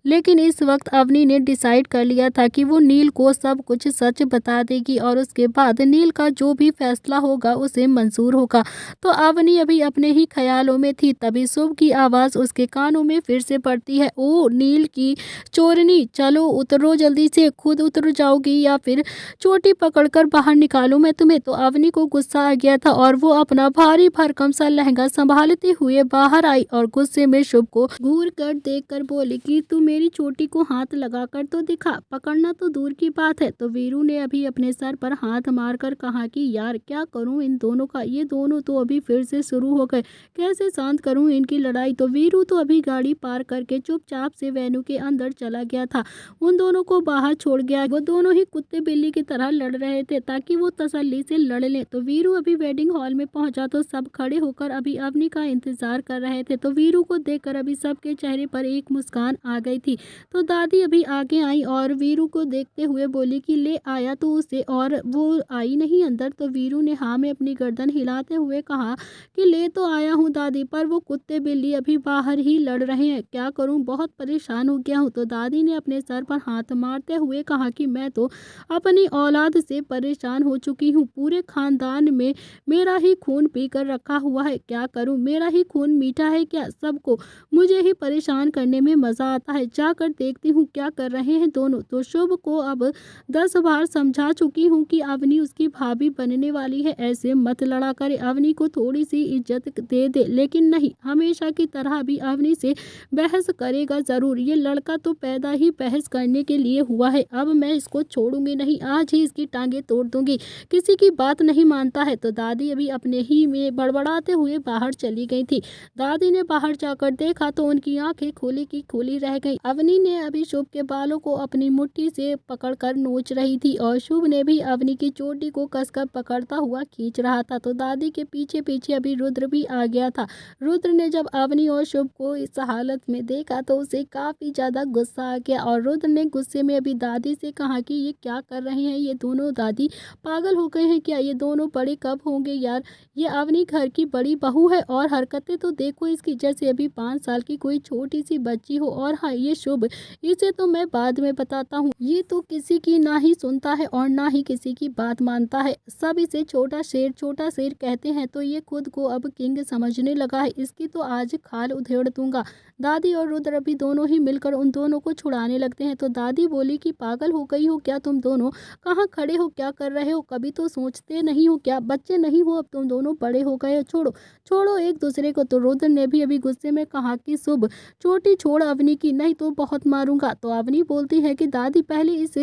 लेकिन इस वक्त अवनी ने डिसाइड कर लिया था कि वो नील को सब कुछ सच बता देगी और उसके बाद नील का जो भी फैसला होगा उसे मंजूर होगा। तो अवनी अभी अपने ही ख्यालों में थी, तभी शुभ की आवाज़ उसके कानों में फिर से पड़ती है, ओ नील की चोरनी, चलो उतरो जल्दी से, खुद उतर जाओगी या फिर चोटी पकड़कर बाहर निकालूं मैं तुम्हें। तो अवनी को गुस्सा आ गया था और वो अपना भारी भरकम सा लहंगा संभालते हुए बाहर आई और गुस्से में शुभ को घूर कर देख कर बोली कि तू मेरी चोटी को हाथ लगाकर तो दिखा, पकड़ना तो दूर की बात है। तो वीरू ने अभी अपने सर पर हाथ मारकर कहा कि यार क्या करूं इन दोनों का, ये दोनों तो अभी फिर से शुरू हो गए, कैसे शांत करूं इनकी लड़ाई। तो वीरू तो अभी गाड़ी पार करके चुपचाप से वेन्यू के अंदर चला गया था, उन दोनों को बाहर छोड़ गया। वो दोनों ही कुत्ते बिल्ली की तरह लड़ रहे थे ताकि वो तसल्ली से लड़ ले। तो वीरू अभी वेडिंग हॉल में पहुंचा तो सब खड़े होकर अभी अवनी का इंतजार कर रहे थे। तो वीरू को देखकर अभी सबके चेहरे पर एक मुस्कान आ गई थी। तो दादी अभी आगे आई और वीरू को देखते हुए बोली कि ले आया तो उसे, और वो आई नहीं अंदर। तो वीरू ने हाँ में अपनी गर्दन हिलाते हुए कहा कि ले तो आया हूँ दादी, पर वो कुत्ते बिल्ली अभी बाहर ही लड़ रहे हैं, क्या करूँ, बहुत परेशान हो गया हूँ। तो दादी ने अपने सर पर हाथ मारते हुए कहा कि मैं तो अपनी औलाद से परेशान हो चुकी हूँ, पूरे खानदान में मेरा ही खून पी कर रखा हुआ है, क्या करूँ, मेरा ही खून मीठा है क्या, सबको मुझे ही परेशान करने में मज़ा आता है, जाकर देखती हूँ क्या कर रहे हैं दोनों। तो शुभ को अब 10 बार समझा चुकी हूँ कि अवनी उसकी भाभी बनने वाली है, ऐसे मत लड़ा करे, अवनी को थोड़ी सी इज्जत दे दे। लेकिन नहीं, हमेशा की तरह भी अवनी से बहस करेगा ज़रूर, ये लड़का तो पैदा ही बहस करने के लिए हुआ है, अब मैं इसको छोड़ूंगी नहीं, आज ही इसकी टांगे तोड़ दूंगी, किसी की बात नहीं मानता है। तो दादी अभी अपने ही में बड़बड़ाते हुए बाहर चली गई थी। दादी ने बाहर जाकर देखा तो उनकी आंखें खोली की खोली रह गई। अवनी ने अभी शुभ के बालों को अपनी मुट्ठी से पकड़कर नोच रही थी और शुभ ने भी अवनी की चोटी को कसकर पकड़ता हुआ खींच रहा था। तो दादी के पीछे पीछे अभी रुद्र भी आ गया था। रुद्र ने जब अवनी और शुभ को इस हालत में देखा तो उसे काफी ज्यादा गुस्सा आ गया और रुद्र ने गुस्से में अभी दादी से कहा कि ये क्या कर रहे हैं ये दोनों, दादी पागल हो गए हैं क्या, ये दोनों बड़े कब होंगे यार, ये अवनी घर की बड़ी बहू है और हरकतें तो देखो इसकी, जैसे अभी 5 साल की कोई छोटी सी बच्ची हो। और हाँ, ये शुभ, इसे तो मैं बाद में बताता हूँ, ये तो किसी की ना ही सुनता है और ना ही किसी की बात मानता है, सब इसे छोटा शेर कहते हैं, तो ये खुद को अब किंग समझने लगा है, इसकी तो आज खाल उधेड़ दूंगा। दादी और रुद्र अभी दोनों ही मिलकर उन दोनों को छुड़ाने लगते हैं। तो दादी बोली कि पागल हो गई हो क्या तुम दोनों, कहाँ खड़े हो, क्या कर रहे हो, कभी तो सोचते नहीं हो क्या, बच्चे नहीं हो अब तुम दोनों, बड़े हो गए हो, छोड़ो छोड़ो एक दूसरे को। तो रुद्र ने भी अभी गुस्से में कहा कि शुभ चोटी छोड़ अवनी की, नहीं तो बहुत मारूंगा। तो अवनी बोलती है कि दादी पहले इस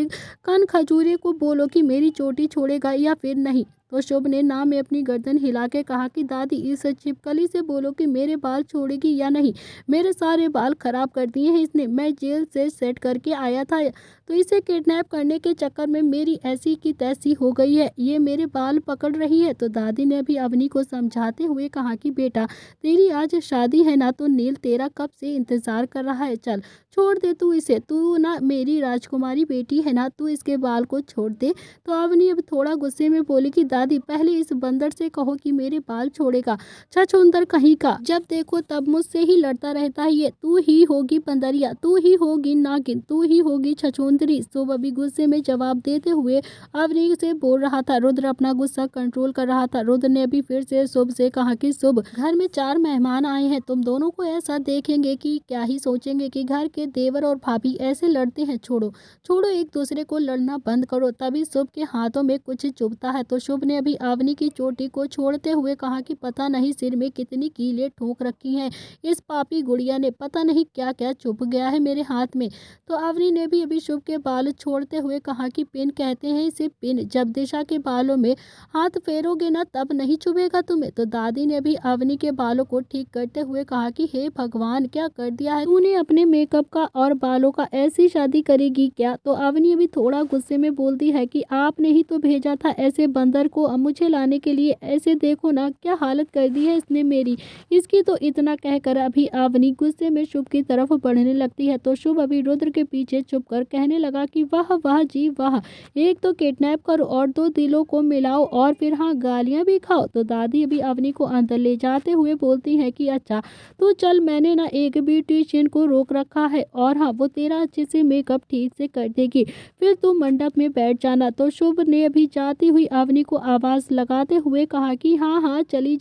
कन खजूरे को बोलो कि मेरी चोटी छोड़ेगा या फिर नहीं। तो शुभ ने ना में अपनी गर्दन हिला के कहा कि दादी इस छिपकली से बोलो कि मेरे बाल छोड़ेगी या नहीं, मेरे सारे बाल खराब कर दिए हैं इसने, मैं जेल से सेट करके आया था, तो इसे किडनैप करने के चक्कर में मेरी ऐसी की तैसी हो गई है, ये मेरे बाल पकड़ रही है। तो दादी ने भी अवनी को समझाते हुए कहा कि बेटा तेरी आज शादी है ना, तो नील तेरा कब से इंतजार कर रहा है, चल छोड़ दे तू इसे, तू ना मेरी राजकुमारी बेटी है ना, तू इसके बाल को छोड़ दे। तो अवनी अब थोड़ा गुस्से में बोली कि दादी पहले इस बंदर से कहो कि मेरे बाल छोड़ेगा, छछूंदर कहीं का, जब देखो तब मुझसे ही लड़ता रहता है ये, तू ही होगी बंदरिया, तू ही होगी नागिन, तू ही होगी छछूंदरी। शुभ अभी गुस्से में जवाब देते हुए अवनी से बोल रहा था। रुद्र अपना गुस्सा कंट्रोल कर रहा था। रुद्र ने अभी फिर से शुभ से कहा कि शुभ घर में 4 मेहमान आए हैं, तुम दोनों को ऐसा देखेंगे कि क्या ही सोचेंगे कि घर के देवर और भाभी ऐसे लड़ते हैं, छोड़ो छोड़ो एक दूसरे को लड़ना बंद करो। तभी शुभ के हाथों में कुछ चुभता है। तो शुभ ने अभी अवनी की चोटी को छोड़ते हुए कहा कि पता नहीं सिर में कितनी कीलें ठोक रखी हैं इस पापी गुड़िया ने, पता नहीं क्या क्या चुभ गया है मेरे हाथ में। तो अवनी ने भी अभी शुभ के बाल छोड़ते हुए कहा कि पिन कहते हैं इसे, पिन, जब दिशा के बालों में हाथ फेरोगे ना तब नहीं चुभेगा तुम्हें। तो दादी ने भी अवनी के बालों को ठीक करते हुए कहा कि हे भगवान क्या कर दिया है तूने अपने मेकअप का और बालों का, ऐसी शादी करेगी क्या। तो अवनी अभी थोड़ा गुस्से में बोलती है कि आपने ही तो भेजा था ऐसे बंदर को मुझे लाने के लिए, ऐसे देखो ना क्या हालत कर दी है इसने मेरी, इसकी। तो इतना कहकर अभी अवनी गुस्से में शुभ की तरफ बढ़ने लगती है। तो शुभ अभी रुद्र के पीछे चुप कर कहने लगा कि वाह वाह जी वाह, एक तो किडनैप करो और 2 दिलों को मिलाओ और फिर हाँ गालियां भी खाओ। तो दादी अभी अवनी को अंदर ले जाते हुए बोलती है कि अच्छा तो चल, मैंने ना एक ब्यूटिशियन को रोक रखा है और हाँ वो तेरा अच्छे से मेकअप ठीक से कर देगी, फिर तू मंडप में बैठ जाना। तो शुभ ने अभी जाती हुई अवनी को आवाज लगाते हुए कहा कि हाँ हाँ चली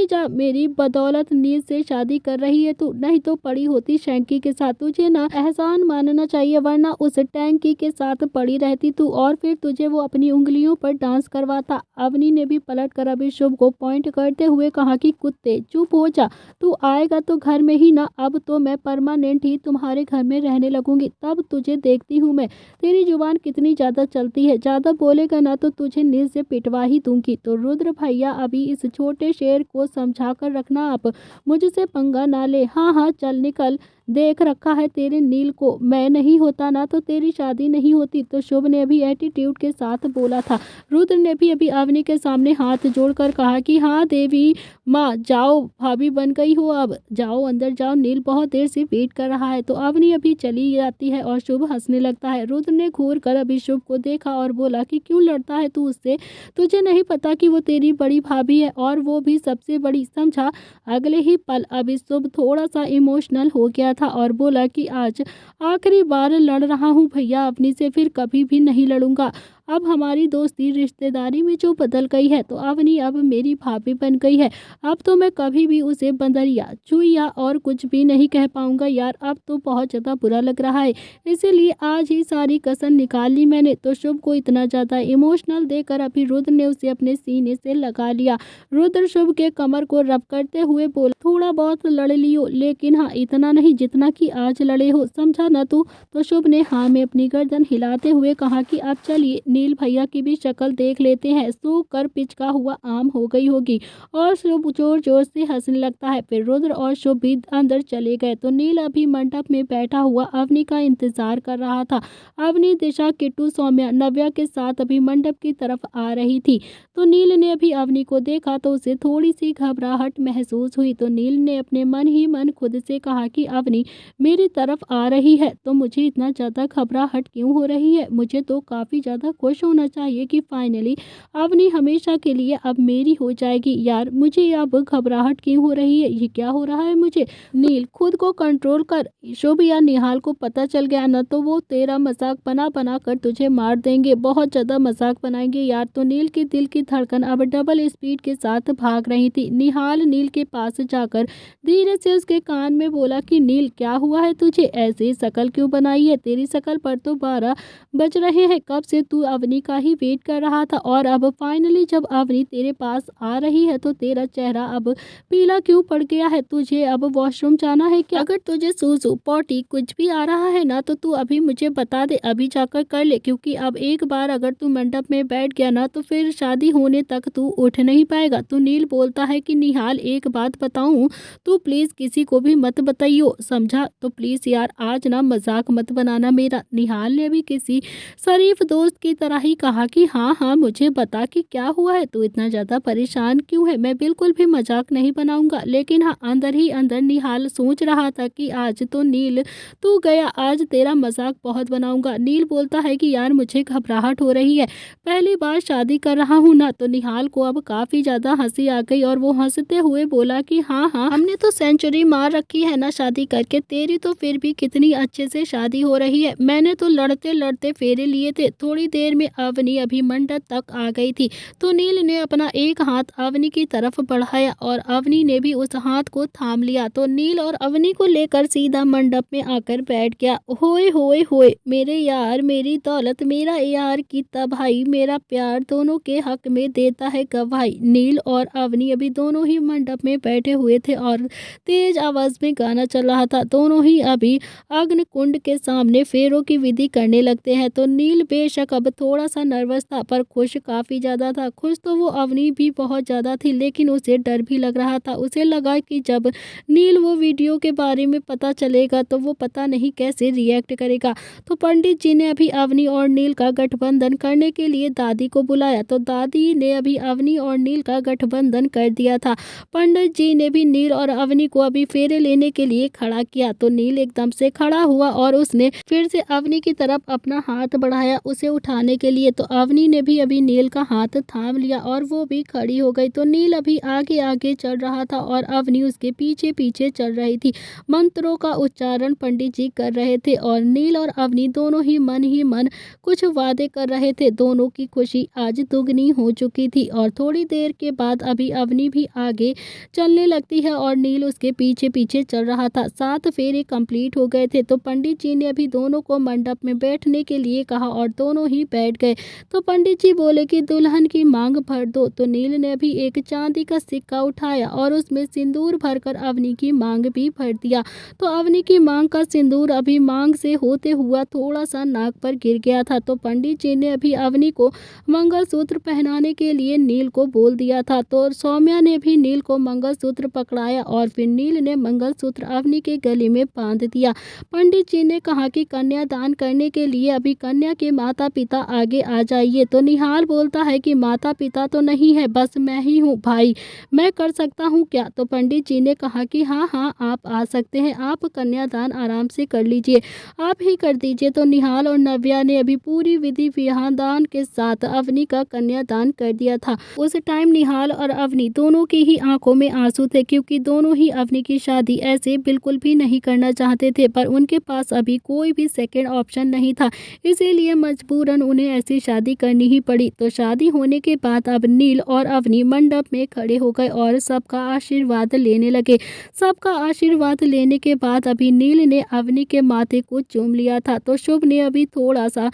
जा, मेरी बदौलत नील से शादी कर रही है तू, नहीं तो पड़ी होती शैंकी के साथ, तुझे ना एहसान मानना चाहिए, वरना उस टैंकी के साथ पड़ी रहती तू और फिर तुझे वो अपनी उंगलियों पर डांस करवाता। अवनी ने भी पलट कर अभी शुभ को पॉइंट करते हुए कहा कि कुत्ते चुप हो जा, तू आएगा तो घर में ही ना, अब तो मैं परमानेंट ही तुम्हारे घर में रहने लगूंगी, तब तुझे देखती हूँ मैं, तेरी जुबान कितनी ज्यादा चलती है, ज्यादा बोलेगा ना तो तुझे नील से पिटवा ही दूंगी। तो रुद्र भैया अभी इस छोटे शेर को समझा कर रखना, आप मुझसे पंगा ना ले, हाँ हाँ चल निकल देख रखा है तेरे नील को, मैं नहीं होता ना तो तेरी शादी नहीं होती। तो शुभ ने अभी एटीट्यूड के साथ बोला था। रुद्र ने भी अभी अवनी के सामने हाथ जोड़कर कहा कि हाँ देवी माँ, जाओ, भाभी बन गई हो, अब जाओ अंदर जाओ, नील बहुत देर से वेट कर रहा है। तो अवनी अभी चली जाती है और शुभ हंसने लगता है। रुद्र ने घूर कर अभी शुभ को देखा और बोला कि क्यों लड़ता है तू उससे, तुझे नहीं पता कि वो तेरी बड़ी भाभी है और वो भी सबसे बड़ी, समझा। अगले ही पल अभी शुभ थोड़ा सा इमोशनल हो गया था और बोला कि आज आखिरी बार लड़ रहा हूँ भैया, अवनी से फिर कभी भी नहीं लड़ूंगा। अब हमारी दोस्ती रिश्तेदारी में जो बदल गई है, तो अवनी अब मेरी भाभी बन गई है। अब तो मैं कभी भी उसे बंदरिया, चुईया और कुछ भी नहीं कह पाऊंगा। यार अब तो बहुत ज़्यादा बुरा लग रहा है, इसीलिए आज ही सारी कसर निकाल ली मैंने। तो शुभ को इतना ज़्यादा इमोशनल देकर अभी रुद्र ने उसे अपने सीने से लगा लिया। रुद्र शुभ के कमर को रब करते हुए बोला, थोड़ा बहुत लड़ लियो, लेकिन हाँ इतना नहीं जितना कि आज लड़े हो, समझा ना तू। तो शुभ ने हाँ में अपनी गर्दन हिलाते हुए कहा कि अब चलिए नील भैया की भी शक्ल देख लेते हैं, सूख कर पिचका हुआ आम हो गई होगी। और शुभ जोर जोर से हंसने लगता है। फिर रुद्र और शुभ भी अंदर चले गए। तो नील अभी मंडप में बैठा हुआ अवनी का इंतजार कर रहा था। अवनी, दिशा, किट्टू, सौम्या, नव्या के साथ अभी मंडप की तरफ आ रही थी। तो नील ने अभी अवनी को देखा तो उसे थोड़ी सी घबराहट महसूस हुई। तो नील ने अपने मन ही मन खुद से कहा कि अवनी मेरी तरफ आ रही है तो मुझे इतना ज़्यादा घबराहट क्यों हो रही है, मुझे तो काफ़ी ज़्यादा खुश होना चाहिए कि फाइनली अवनी हमेशा के लिए अब मेरी हो जाएगी। यार मुझे अब घबराहट क्यों हो रही है, ये क्या हो रहा है मुझे। नील खुद को कंट्रोल कर, शुभ या निहाल को पता चल गया ना तो वो तेरा मजाक बना बना कर तुझे मार देंगे, बहुत ज़्यादा मजाक बनाएंगे यार। तो नील के दिल की धड़कन अब डबल स्पीड के साथ भाग रही थी। निहाल नील के पास जाकर धीरे से उसके कान में बोला कि नील क्या हुआ है तुझे, ऐसी शक्ल क्यों बनाई है, तेरी शक्ल पर तो 12 बज रहे हैं, कब से तू अवनी का ही वेट कर रहा था और अब फाइनली जब अवनी तेरे पास आ रही है तो तेरा चेहरा अब पीला क्यों पड़ गया है, तुझे अब वॉशरूम जाना है क्या, अगर तुझे सूसू पॉटी कुछ भी आ रहा है ना तो तू अभी मुझे बता दे, अभी जाकर कर ले, क्योंकि अब एक बार अगर तू मंडप में बैठ गया ना तो फिर शादी होने तक तू उठ नहीं पाएगा। तो नील बोलता है कि निहाल एक बात बताऊं, तू प्लीज़ किसी को भी मत बताइयो, समझा। तो प्लीज़ यार आज ना मजाक मत बनाना मेरा। निहाल ने भी किसी शरीफ दोस्त की तरह ही कहा कि हाँ हाँ मुझे बता कि क्या हुआ है, तू इतना ज़्यादा परेशान क्यों है, मैं बिल्कुल भी मजाक नहीं बनाऊंगा। लेकिन हाँ अंदर ही अंदर निहाल सोच रहा था कि आज तो नील तू गया, आज तेरा मजाक बहुत बनाऊंगा। नील बोलता है कि यार मुझे घबराहट हो रही है, पहली बार शादी कर रहा हूँ ना। तो निहाल को अब काफ़ी ज़्यादा हंसी आ गई और वो हंसते हुए बोला कि हाँ हाँ हमने तो सेंचुरी मार रखी है ना शादी करके, तेरी तो फिर भी कितनी अच्छे से शादी हो रही है, मैंने तो लड़ते लड़ते फेरे लिए थे। थोड़ी देर में अवनी अभी मंडप तक आ गई थी। तो नील ने अपना एक हाथ अवनी की तरफ बढ़ाया और अवनी ने भी उस हाथ को थाम लिया। तो नील और अवनी को लेकर सीधा मंडप में आकर बैठ गया। होए होए होए, मेरे यार, मेरी दौलत, मेरा यार की तबाही, मेरा प्यार दोनों के हक में देता है गवाही। नील और अवनी अभी दोनों ही मंडप में बैठे हुए थे और तेज आवाज में गाना चल रहा था। दोनों ही अभी अग्नि कुंड के सामने फेरों की विधि करने लगते हैं। तो नील बेशक अब थोड़ा सा नर्वस था पर खुश काफी ज्यादा था। खुश तो वो अवनी भी बहुत ज्यादा थी, लेकिन उसे डर भी लग रहा था। उसे लगा कि जब नील वो वीडियो के बारे में पता चलेगा तो वो पता नहीं कैसे रिएक्ट करेगा। तो पंडित जी ने अभी अवनी और नील का गठबंधन करने के लिए दादी को बुलाया। तो दादी ने अभी अवनी और नील का गठबंधन कर दिया था। पंडित जी ने भी नील और अवनी को अभी फेरे लेने के लिए खड़ा किया। तो नील एकदम से खड़ा हुआ और उसने फिर से अवनी की तरफ अपना हाथ बढ़ाया उसे उठाने के लिए। तो अवनी ने भी अभी नील का हाथ थाम लिया और वो भी खड़ी हो गई। तो नील अभी आगे आगे चल रहा था और अवनी उसके पीछे पीछे चल रही थी। मंत्रों का उच्चारण पंडित जी कर रहे थे और नील और अवनी दोनों ही मन कुछ वादे कर रहे थे। दोनों की खुशी आज दुगनी हो चुकी थी और थोड़ी देर के बाद अभी अवनी भी आगे चलने लगती है और नील उसके पीछे पीछे चल रहा था। 7 फेरे कंप्लीट हो गए थे। तो पंडित जी ने अभी दोनों को मंडप में बैठने के लिए कहा और दोनों ही बैठ गए। तो पंडित जी बोले कि दुल्हन की मांग भर दो। तो नील ने भी एक चांदी का सिक्का उठाया और उसमें सिंदूर भरकर अवनी की मांग भी भर दिया। तो अवनी की मांग का सिंदूर अभी मांग से होते हुआ थोड़ा सा नाक पर गिर गया था। तो पंडित जी ने अभी अवनी को मंगलसूत्र पहनाने के लिए नील को बोल दिया था। तो सौम्या ने भी नील को मंगलसूत्र पकड़ाया और फिर नील ने मंगलसूत्र अवनी के गले में बांध दिया। पंडित जी ने कहा कि कन्यादान करने के लिए अभी कन्या के माता पिता आगे आ जाइए। तो निहाल बोलता है कि माता पिता तो नहीं है, बस मैं ही हूँ भाई, मैं कर सकता हूँ क्या? तो पंडित जी ने कहा कि हाँ हाँ आप आ सकते हैं, आप कन्यादान आराम से कर लीजिए, आप ही कर दीजिए। तो निहाल और नव्या ने अभी पूरी विधि विधान के साथ अवनी का कन्यादान कर दिया था। उस टाइम निहाल और अवनी दोनों की ही आंखों में आंसू थे, क्योंकि दोनों ही अवनी की शादी ऐसे बिल्कुल भी नहीं करना चाहते थे, पर उनके पास अभी कोई भी सेकेंड ऑप्शन नहीं था, इसीलिए मजबूरन उन्हें ऐसी शादी करनी ही पड़ी। तो शादी होने के बाद अब नील और अवनी मंडप में खड़े हो गए और सबका आशीर्वाद लेने लगे। सबका आशीर्वाद लेने के बाद अभी नील ने अवनी के माथे को चूम लिया था। तो शुभ ने अभी थोड़ा सा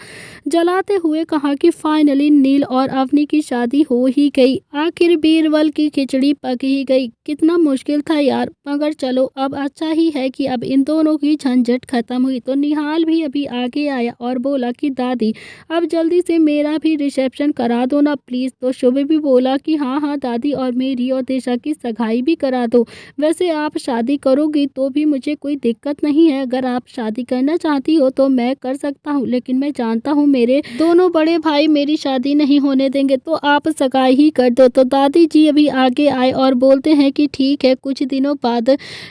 जलाते हुए कहा कि फाइनली नील और अवनी की शादी हो ही गई, आखिर बीरबल की खिचड़ी पक ही गई। कितना मुश्किल था यार, मगर चलो अब अच्छा ही है कि अब इन दोनों की झंझट खत्म हुई। तो निहाल भी अभी आगे आया और बोला कि दादी अब जल्दी से मेरा भी रिसेप्शन करा दो ना प्लीज़। तो शुभ भी बोला कि हाँ हाँ दादी, और मेरी और दिशा की सगाई भी करा दो। वैसे आप शादी करोगी तो भी मुझे कोई दिक्कत नहीं है, अगर आप शादी करना चाहती हो तो मैं कर सकता हूँ, लेकिन मैं जानता हूँ मेरे दोनों बड़े भाई मेरी शादी नहीं होने देंगे, तो आप सगाई ही कर दो। तो दादी जी अभी आगे आए और बोलते हैं कि ठीक है, कुछ दिनों बाद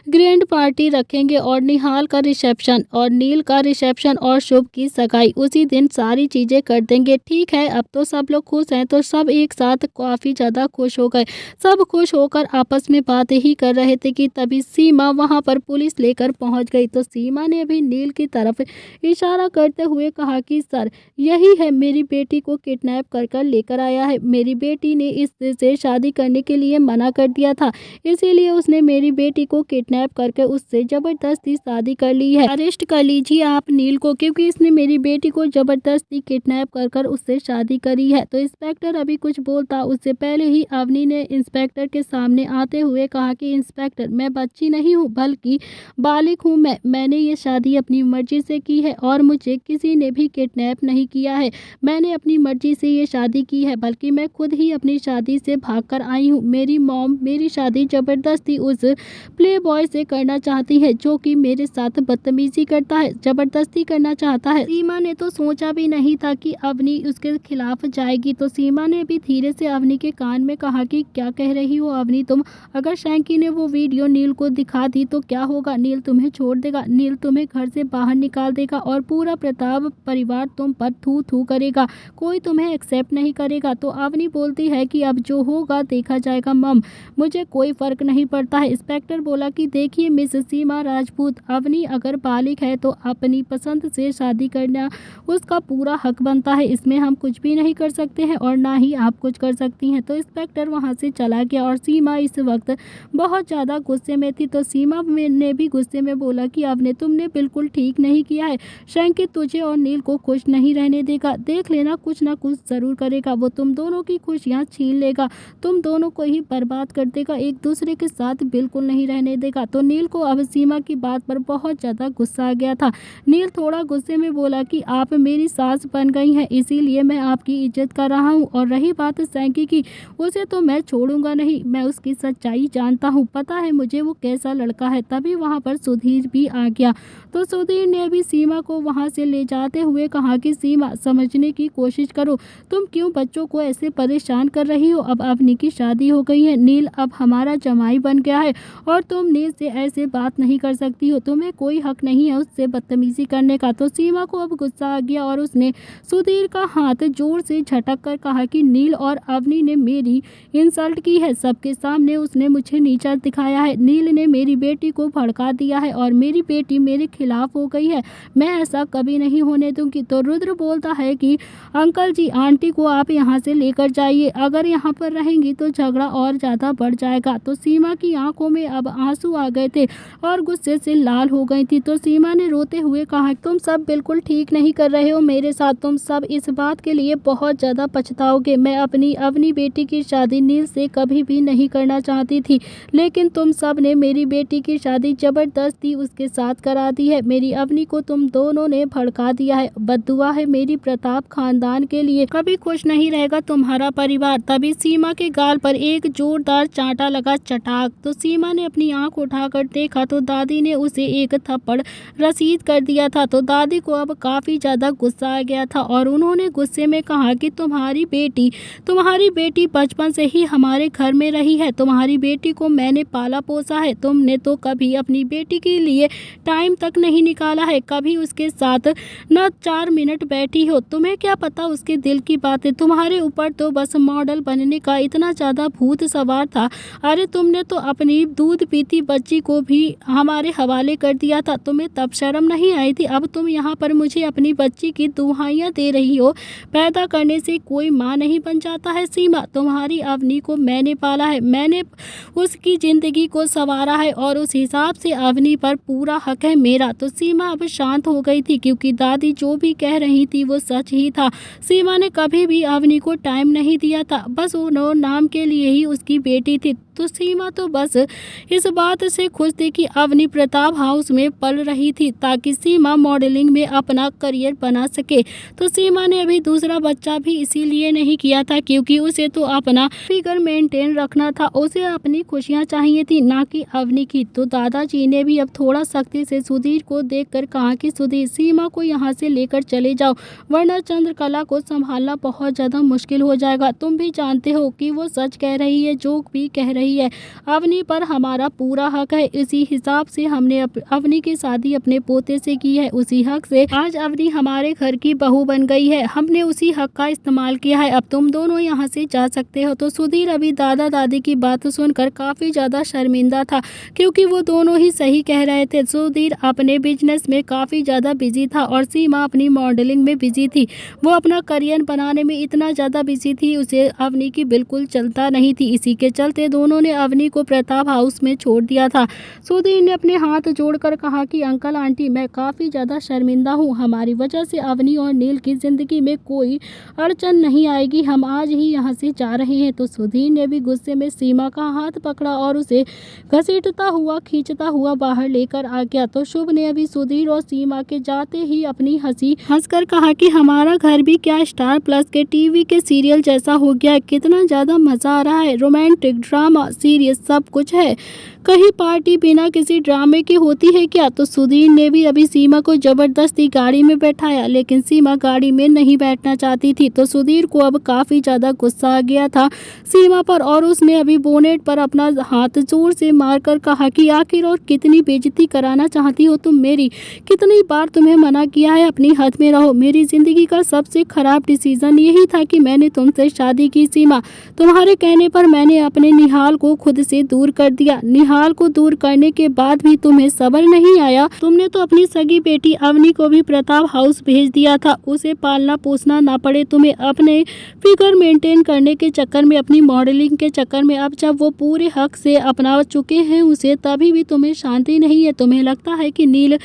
ग्रैंड पार्टी रखेंगे और निहाल का रिसेप्शन और नील का रिसेप्शन और शुभ की सगाई उसी दिन सारी चीज़ें कर देंगे। ठीक है, अब तो सब लोग खुश हैं। तो सब एक साथ काफ़ी ज़्यादा खुश हो गए। सब खुश होकर आपस में बातें ही कर रहे थे कि तभी सीमा वहां पर पुलिस लेकर पहुंच गई। तो सीमा ने भी नील की तरफ इशारा करते हुए कहा कि सर यही है, मेरी बेटी को किडनैप कर लेकर आया है। मेरी बेटी ने इससे शादी करने के लिए मना कर दिया था, इसीलिए उसने मेरी बेटी को किडनैप करके उससे जबरदस्ती शादी कर ली है। अरेस्ट कर लीजिए आप नील को, क्योंकि इसने मेरी बेटी को जबरदस्ती किडनैप कर उससे शादी करी है। तो इंस्पेक्टर अभी कुछ बोलता उससे पहले ही अवनी ने इंस्पेक्टर के सामने आते हुए कहा कि इंस्पेक्टर मैं बच्ची नहीं हूँ, बल्कि बालिग हूँ। मैंने ये शादी अपनी मर्जी से की है और मुझे किसी ने भी किडनैप नहीं किया है। मैंने अपनी मर्जी से ये शादी की है, बल्कि मैं खुद ही अपनी शादी से भागकर आई हूँ। मेरी मॉम मेरी शादी जबरदस्ती उस प्ले बॉय से करना चाहती है जो कि मेरे साथ बदतमीजी करता है, जबरदस्ती करना चाहता है। सीमा ने तो सोचा भी नहीं था कि अवनी उसके खिलाफ जाएगी। तो सीमा ने भी धीरे से अवनी के कान में कहा कि क्या कह रही हो अवनी तुम? अगर शैंकी ने वो वीडियो नील को दिखा दी तो क्या होगा? नील तुम्हें छोड़ देगा, नील तुम्हें घर से बाहर निकाल देगा और पूरा प्रताप परिवार तुम पर थू थू करेगा, कोई तुम्हें एक्सेप्ट नहीं करेगा। तो अवनी बोलती है कि अब जो होगा देखा जाएगा मम, मुझे कोई फर्क नहीं पड़ता है। इंस्पेक्टर बोला कि देखिए मिस सीमा राजपूत, अवनी अगर बालिग है तो अपनी पसंद से शादी करना उसका पूरा हक बनता है, इसमें हम कुछ भी नहीं कर सकते हैं और ना ही आप कुछ कर सकती हैं। तो इंस्पेक्टर वहां से चला गया और सीमा इस वक्त बहुत ज़्यादा गुस्से में थी। तो सीमा ने भी गुस्से में बोला कि अवनी तुमने बिल्कुल ठीक नहीं किया है, शैंकी तुझे और नील को खुश नहीं रहने देगा, देख लेना कुछ ना कुछ ज़रूर करेगा, वो तुम दोनों की खुशियाँ छीन लेगा, तुम दोनों को ही बर्बाद कर देगा, एक दूसरे के साथ बिल्कुल नहीं रहने देगा। तो नील को अब सीमा की बात पर बहुत ज़्यादा गुस्सा आ गया था। नील थोड़ा गुस्से में बोला कि आप मेरी सास बन गई हैं, इसीलिए मैं आपकी इज्जत कर रहा हूँ, और रही बात शैंकी की, उसे तो मैं छोड़ूंगा नहीं, मैं उसकी सच्चाई जानता हूँ, पता है मुझे वो कैसा लड़का है। तभी वहाँ पर सुधीर भी आ गया। तो सुधीर ने भी सीमा को वहाँ से ले जाते हुए कहा कि सीमा समझने की कोशिश करो, तुम क्यों बच्चों को ऐसे परेशान कर रही हो? अब अवनी की शादी हो गई है, नील अब हमारा जमाई बन गया है और तुम नील से ऐसे बात नहीं कर सकती हो, तुम्हें कोई हक नहीं है उससे बदतमीजी करने का। तो सीमा को अब गुस्सा आ गया और उसने सुधीर का हाथ जोर से झटक कर कहा कि नील और अवनी ने मेरी इंसल्ट की है, सबके सामने उसने मुझे नीचा दिखाया है, नील ने मेरी बेटी को भड़का दिया है और मेरी बेटी मेरे खिलाफ हो गई है, मैं ऐसा कभी नहीं होने दूंगी। तो रुद्र बोलता है कि अंकल जी आंटी को आप यहाँ से लेकर जाइए, अगर यहाँ पर रहेंगी तो झगड़ा और ज़्यादा बढ़ जाएगा। तो सीमा की आंखों में अब आंसू आ गए थे और गुस्से से लाल हो गई थी। तो सीमा ने रोते हुए कहा तुम सब बिल्कुल ठीक नहीं कर रहे हो मेरे साथ, तुम सब इस बात के लिए बहुत ज़्यादा पछताओगे। मैं अपनी बेटी की शादी नील से कभी भी नहीं करना चाहती थी, लेकिन तुम सब ने मेरी बेटी की शादी ज़बरदस्ती उसके साथ करा दी है। मेरी अवनी को तुम दोनों ने भड़का दिया है। बद्दुआ है मेरी प्रताप खानदान के लिए, कभी खुश नहीं रहेगा तुम्हारा परिवार। तभी सीमा के गाल पर एक जोरदार चांटा लगा, चटाक। तो सीमा ने अपनी आंख उठाकर देखा तो दादी ने उसे एक थप्पड़ रसीद कर दिया था। तो दादी को अब काफ़ी ज़्यादा गुस्सा आ गया था और उन्होंने गुस्से में कहा कि तुम्हारी बेटी बचपन से ही हमारे घर में रही है। तुम्हारी बेटी को मैंने पाला पोसा है। तुमने तो कभी अपनी बेटी के लिए टाइम तक नहीं निकाला है, कभी उसके साथ न 4 मिनट बैठी हो। तुम्हें क्या पता उसके दिल की बातें। तुम्हारे ऊपर तो बस मॉडल बनने का इतना ज़्यादा भूत सवार था। अरे तुमने तो अपनी दूध पीती बच्ची को भी हमारे हवाले कर दिया था। तुम्हें तब शर्म नहीं आई थी? अब तुम यहाँ पर मुझे अपनी बच्ची की दुहाइयाँ दे रही हो। पैदा करने से कोई माँ नहीं बन जाता है सीमा। तुम्हारी अवनी को मैंने पाला है, मैंने उसकी ज़िंदगी को संवारा है और उस हिसाब से अवनी पर पूरा हक है मेरा। तो सीमा अब शांत हो गई थी क्योंकि दादी जो भी कह रही थी वो सच ही था। सीमा ने कभी भी अवनी को टाइम नहीं दिया था, बस वो नाम के लिए ही उसकी बेटी थी। तो सीमा तो बस इस बात से खुश थी कि अवनी प्रताप हाउस में पल रही थी ताकि सीमा मॉडलिंग में अपना करियर बना सके। तो सीमा ने अभी दूसरा बच्चा भी इसीलिए नहीं किया था क्योंकि उसे तो अपना फिगर मेंटेन रखना था, उसे अपनी खुशियां चाहिए थी, ना कि अवनी की। तो दादाजी ने भी अब थोड़ा सख्ती से सुधीर को देखकर कहा कि सुधीर, सीमा को यहाँ से लेकर चले जाओ, वरना चंद्रकला को संभालना बहुत ज़्यादा मुश्किल हो जाएगा। तुम भी जानते हो कि वो सच कह रही है, जो भी कह रही है। अवनी पर हमारा पूरा हक है। इसी हिसाब से हमने अवनी की शादी अपने पोते से की है। उसी हक से आज अवनी हमारे घर की बहू बन गई है। हमने उसी हक का इस्तेमाल किया है। अब तुम दोनों यहाँ से जा सकते हो। तो सुधीर अभी दादा दादी की बात सुनकर काफ़ी ज़्यादा शर्मिंदा था क्योंकि वो दोनों ही सही कह रहे थे। सुधीर अपने बिजनेस में काफ़ी ज़्यादा बिजी था और सीमा अपनी मॉडलिंग में बिजी थी। वो अपना करियर बनाने में इतना ज़्यादा बिजी थी, उसे अवनी की बिल्कुल चलता नहीं थी। इसी के चलते दोनों ने अवनी को प्रताप हाउस में छोड़ दिया था। सुधीर ने अपने हाथ जोड़कर कहा कि अंकल आंटी, मैं काफ़ी ज़्यादा शर्मिंदा हूँ। हमारी वजह से अवनी और नील की ज़िंदगी में कोई अड़चन नहीं आएगी। हम आज ही यहाँ से जा रहे हैं। तो सुधीर ने भी गुस्से में सीमा का हाथ पकड़ा और उसे घसीटता हुआ खींचता हुआ बाहर लेकर आ गया। तो शुभ ने अभी सुधीर और सीमा के जाते ही अपनी हंसी हंसकर कहा कि हमारा घर भी क्या स्टार प्लस के टीवी के सीरियल जैसा हो गया है। कितना ज़्यादा मज़ा आ रहा है। रोमांटिक, ड्रामा, सीरियस सब कुछ है। कहीं पार्टी बिना किसी ड्रामे की होती है क्या? तो सुधीर ने भी अभी सीमा को जबरदस्ती गाड़ी में बैठाया, लेकिन सीमा गाड़ी में नहीं बैठना चाहती थी। तो सुधीर को अब काफ़ी ज़्यादा गुस्सा आ गया था सीमा पर और उसने अभी बोनेट पर अपना हाथ जोर से मारकर कहा कि आखिर और कितनी बेइज्जती कराना चाहती हो तुम मेरी? कितनी बार तुम्हें मना किया है अपनी हद में रहो। मेरी ज़िंदगी का सबसे खराब डिसीज़न यही था कि मैंने तुमसे शादी की सीमा। तुम्हारे कहने पर मैंने अपने निहाल को खुद से दूर कर दिया। निहाल को दूर करने के बाद भी तुम्हें सब्र नहीं आया। तुमने तो अपनी सगी बेटी अवनी को भी प्रताप हाउस भेज दिया था, उसे पालना पोसना ना पड़े तुम्हें अपने फिगर मेंटेन करने के चक्कर में, अपनी मॉडलिंग के चक्कर में। अब जब वो पूरे हक से अपना चुके हैं उसे, तभी भी तुम्हें शांति नहीं है। तुम्हें लगता है कि नील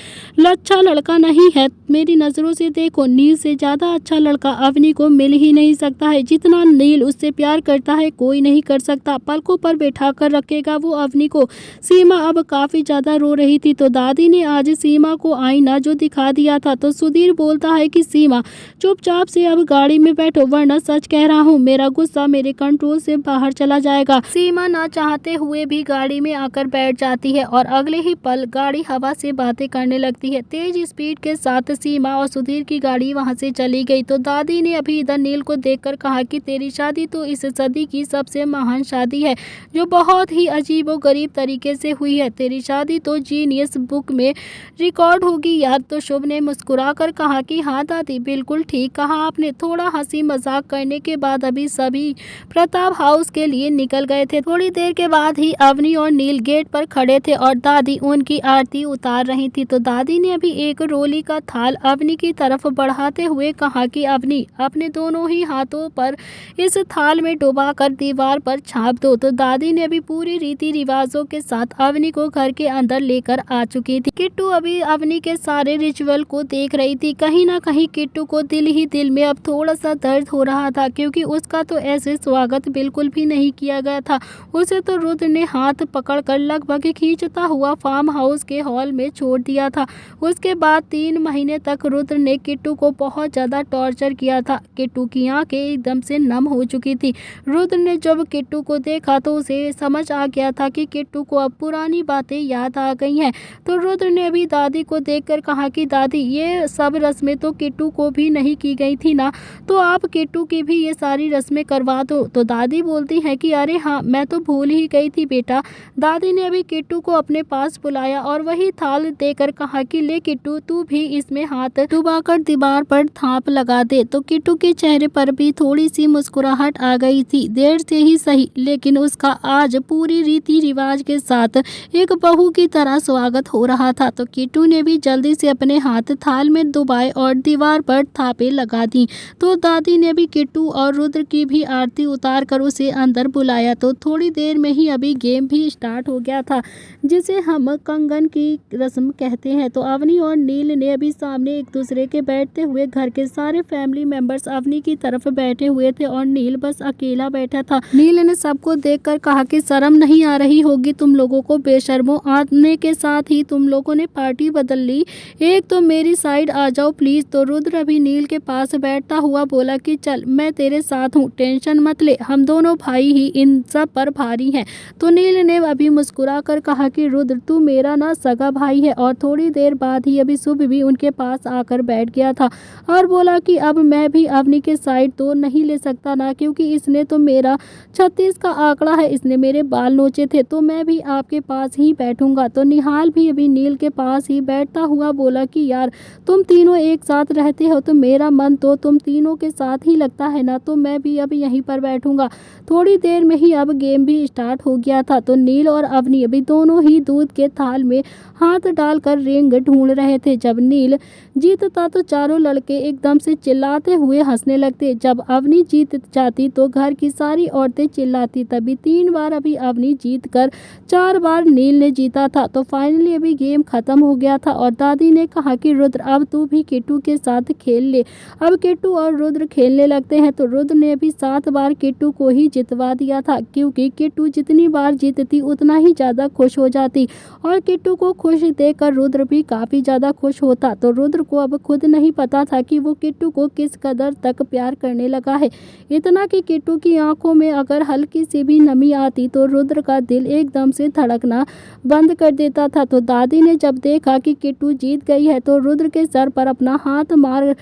अच्छा लड़का नहीं है। मेरी नज़रों से देखो, नील से ज़्यादा अच्छा लड़का अवनी को मिल ही नहीं सकता है। जितना नील उससे प्यार करता है कोई नहीं कर सकता। पलकों पर बैठा कर रखेगा वो अवनी को। सीमा अब काफ़ी ज़्यादा रो रही थी। तो दादी ने आज सीमा को आईना जो दिखा दिया था। तो सुधीर बोलता है कि सीमा चुपचाप से अब गाड़ी में बैठो, वरना सच कह रहा हूँ मेरा गुस्सा मेरे कंट्रोल से बाहर चला जाएगा। सीमा ना चाहते हुए भी गाड़ी में आकर बैठ जाती है और अगले ही पल गाड़ी हवा से बातें करने लगती है। तेज स्पीड के साथ सीमा और सुधीर की गाड़ी वहाँ से चली गई। तो दादी ने अभी इधर नील को देखकर कहा कि तेरी शादी तो इस सदी की सबसे महान शादी है, जो बहुत ही अजीब और गरीब तरीके से हुई है। तेरी शादी तो जीनियस बुक में रिकॉर्ड होगी यार। तो शुभ ने मुस्कुराकर कहा कि हाँ दादी, बिल्कुल ठीक कहा आपने। थोड़ा हंसी मजाक करने के बाद अभी सभी प्रताप हाउस के लिए निकल गए थे। थोड़ी देर के बाद ही अवनी और नील गेट पर खड़े थे और दादी उनकी आरती उतार रही थी। तो दादी ने अभी एक रोली का थाल निहाल अवनी की तरफ बढ़ाते हुए कहा कि अवनी, अपने दोनों ही हाथों पर इस थाल में डुबाकर दीवार पर छाप दो। तो दादी ने अभी पूरी रीति रिवाजों के साथ अवनी को घर के अंदर लेकर आ चुकी थी। किट्टू अभी अवनी के सारे रिचुअल को देख रही थी। कहीं ना कहीं किट्टू को दिल ही दिल में अब थोड़ा सा दर्द हो रहा था, क्योंकि उसका तो ऐसे स्वागत बिल्कुल भी नहीं किया गया था। उसे तो रुद्र ने हाथ पकड़कर लगभग खींचता हुआ फार्म हाउस के हॉल में छोड़ दिया था। उसके बाद 3 महीने तक रुद्र ने किट्टू को बहुत ज्यादा टॉर्चर किया था। किट्टू की आंखें एकदम से नम हो चुकी थी। रुद्र ने जब किट्टू को देखा तो उसे समझ आ गया था कि किट्टू को अब पुरानी बातें याद आ गई हैं। तो रुद्र ने अभी दादी को देखकर कहा कि दादी, ये सब रस्में तो किट्टू को भी नहीं की गई थी ना, तो आप किट्टू की भी ये सारी रस्में करवा दो। तो दादी बोलती है कि अरे हाँ, मैं तो भूल ही गई थी बेटा। दादी ने अभी किट्टू को अपने पास बुलाया और वही थाल देकर कहा कि ले किट्टू, तू भी इसमें हाथ डुबाकर दीवार पर थाप लगा दे। तो किट्टू के चेहरे पर भी थोड़ी सी मुस्कुराहट आ गई थी, देर से ही सही, लेकिन उसका आज पूरी रीति रिवाज के साथ एक बहू की तरह स्वागत हो रहा था। तो किट्टू ने भी जल्दी से अपने हाथ थाल में डुबाए और दीवार पर थापे लगा दी। तो दादी ने भी किट्टू और रुद्र की भी आरती उतार कर उसे अंदर बुलाया। तो थोड़ी देर में ही अभी गेम भी स्टार्ट हो गया था, जिसे हम कंगन की रस्म कहते हैं। तो अवनी और नील ने अभी सामने एक दूसरे के बैठते हुए, घर के सारे फैमिली मेंबर्स अवनी की तरफ बैठे हुए थे और नील बस अकेला बैठा था। नील ने सबको देखकर कहा कि शर्म नहीं आ रही होगी तुम लोगों को, बेशर्मों, आने के साथ ही तुम लोगों ने पार्टी बदल ली। एक तो मेरी साइड आ जाओ प्लीज। तो रुद्र अभी नील के पास बैठता हुआ बोला कि चल, मैं तेरे साथ हूँ, टेंशन मत ले, हम दोनों भाई ही इन सब पर भारी हैं। तो नील ने अभी मुस्कुरा कर कहा कि रुद्र, तू मेरा ना सगा भाई है। और थोड़ी देर बाद ही अभी शुभ भी उनके पास आकर बैठ गया था और बोला कि अब मैं भी अवनी के साइड तो नहीं ले सकता ना, क्योंकि इसने तो मेरा 36 का आंकड़ा है, इसने मेरे बाल नोचे थे, तो मैं भी आपके पास ही बैठूंगा। तो निहाल भी अभी नील के पास ही बैठता हुआ बोला कि यार, तुम तीनों एक साथ रहते हो तो मेरा मन तो तुम तीनों के साथ ही लगता है ना, तो मैं भी अब यहीं पर बैठूंगा। थोड़ी देर में ही अब गेम भी स्टार्ट हो गया था। तो नील और अवनी अभी दोनों ही दूध के थाल में हाथ डालकर रिंग ढूंढ रहे थे। जब नील जीतता तो चारों लड़के एकदम से चिल्लाते हुए हंसने लगते। जब अवनी जीत जाती तो घर की सारी औरतें चिल्लाती। तभी 3 बार अभी अवनी जीत कर 4 बार नील ने जीता था। तो फाइनली अभी गेम खत्म हो गया था और दादी ने कहा कि रुद्र, अब तू भी किट्टू के साथ खेल ले। अब किट्टू और रुद्र खेलने लगते हैं। तो रुद्र ने भी 7 बार किट्टू को ही जितवा दिया था, क्योंकि किट्टू जितनी बार जीतती उतना ही ज़्यादा खुश हो जाती और किट्टू को खुश देखकर रुद्र भी काफ़ी ज़्यादा खुश होता। तो रुद्र को अब खुद नहीं पता था कि वो किट्टू को किस कदर तक प्यार करने लगा है। इतना कि किट्टू की आंखों में अगर हल्की सी भी नमी आती तो रुद्र का दिल एकदम से धड़कना बंद कर देता था। तो दादी ने जब देखा कि किट्टू जीत गई है तो रुद्र के सर पर अपना हाथ मार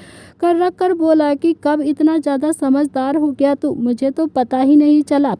कर रख कर बोला कि कब इतना ज़्यादा समझदार हो गया तू, मुझे तो पता ही नहीं चला।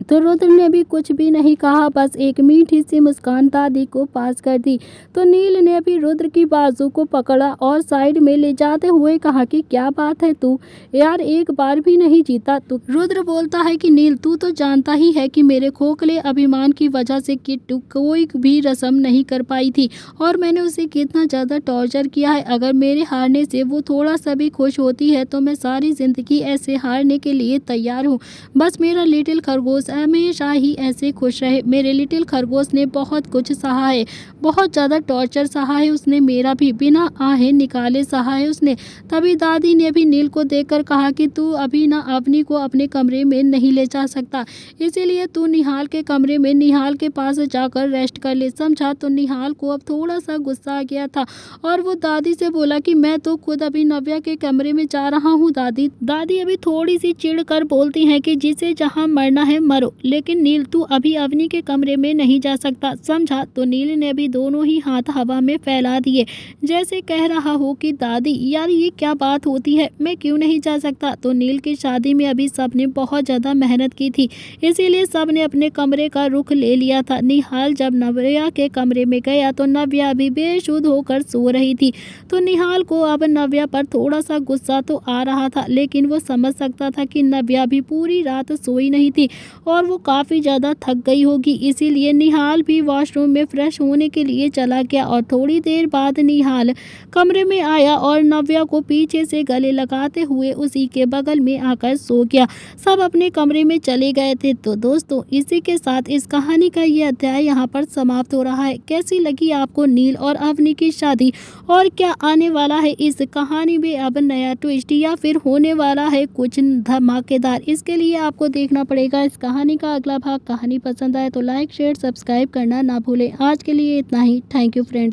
तो रुद्र ने भी कुछ भी नहीं कहा, बस एक मीठी सी मुस्कान दादी को पास कर दी। तो नील ने भी रुद्र की बाजू को पकड़ा और साइड में ले जाते हुए कहा कि क्या बात है तू, यार एक बार भी नहीं जीता तू। रुद्र बोलता है कि नील, तू तो जानता ही है कि मेरे खोखले अभिमान की वजह से किट्टू कोई भी रस्म नहीं कर पाई थी और मैंने उसे कितना ज़्यादा टॉर्चर किया है। अगर मेरे हारने से वो थोड़ा सा भी खुश होती है तो मैं सारी ज़िंदगी ऐसे हारने के लिए तैयार हूँ। बस मेरा लिटिल खरगोश हमेशा ही ऐसे खुश रहे। मेरे लिटिल खरगोश ने बहुत कुछ सहा है, बहुत ज़्यादा टॉर्चर सहा है उसने, मेरा भी बिना आहें निकाले सहा है उसने। तभी दादी ने भी नील को देखकर कहा कि तू अभी ना अवनी को अपने कमरे में नहीं ले जा सकता, इसीलिए तू निहाल के कमरे में निहाल के पास जाकर रेस्ट कर ले, समझा। तो निहाल को अब थोड़ा सा गुस्सा आ गया था और वो दादी से बोला कि मैं तो खुद अभी नव्या के कमरे में जा रहा हूँ दादी। दादी अभी थोड़ी सी चिढ़ कर बोलती हैं कि जिसे जहाँ मरना है मरो, लेकिन नील तू अभी अवनी के कमरे में नहीं जा सकता, समझा। तो नील ने अभी दोनों ही हाथ हवा में फैला दिए, जैसे कह रहा हो कि दादी यार ये क्या बात होती है, मैं क्यों नहीं जा सकता। तो नील की शादी में अभी सबने बहुत ज़्यादा मेहनत की थी, इसीलिए सबने अपने कमरे का रुख ले लिया था। निहाल जब नव्या के कमरे में गया तो नव्या अभी बेसुध होकर सो रही थी। तो निहाल को अब नव्या पर थोड़ा सा गुस्सा तो आ रहा था, लेकिन वो समझ सकता था कि नव्या भी पूरी रात सोई नहीं थी और वो काफ़ी ज़्यादा थक गई होगी, इसीलिए निहाल भी वॉशरूम में फ्रेश होने के लिए चला गया। और थोड़ी देर बाद निहाल कमरे में आया और नव्या को पीछे से गले लगाते हुए उसी के बगल में आकर सो गया। सब अपने कमरे में चले गए थे। तो दोस्तों, इसी के साथ इस कहानी का ये अध्याय यहाँ पर समाप्त हो रहा है। कैसी लगी आपको नील और अवनी की शादी, और क्या आने वाला है इस कहानी में अब नया ट्विस्ट, या फिर होने वाला है कुछ धमाकेदार? इसके लिए आपको देखना पड़ेगा इस कहानी का अगला भाग। कहानी पसंद आए तो लाइक शेयर सब्सक्राइब करना ना भूलें। आज के लिए इतना ही। Thank you friends.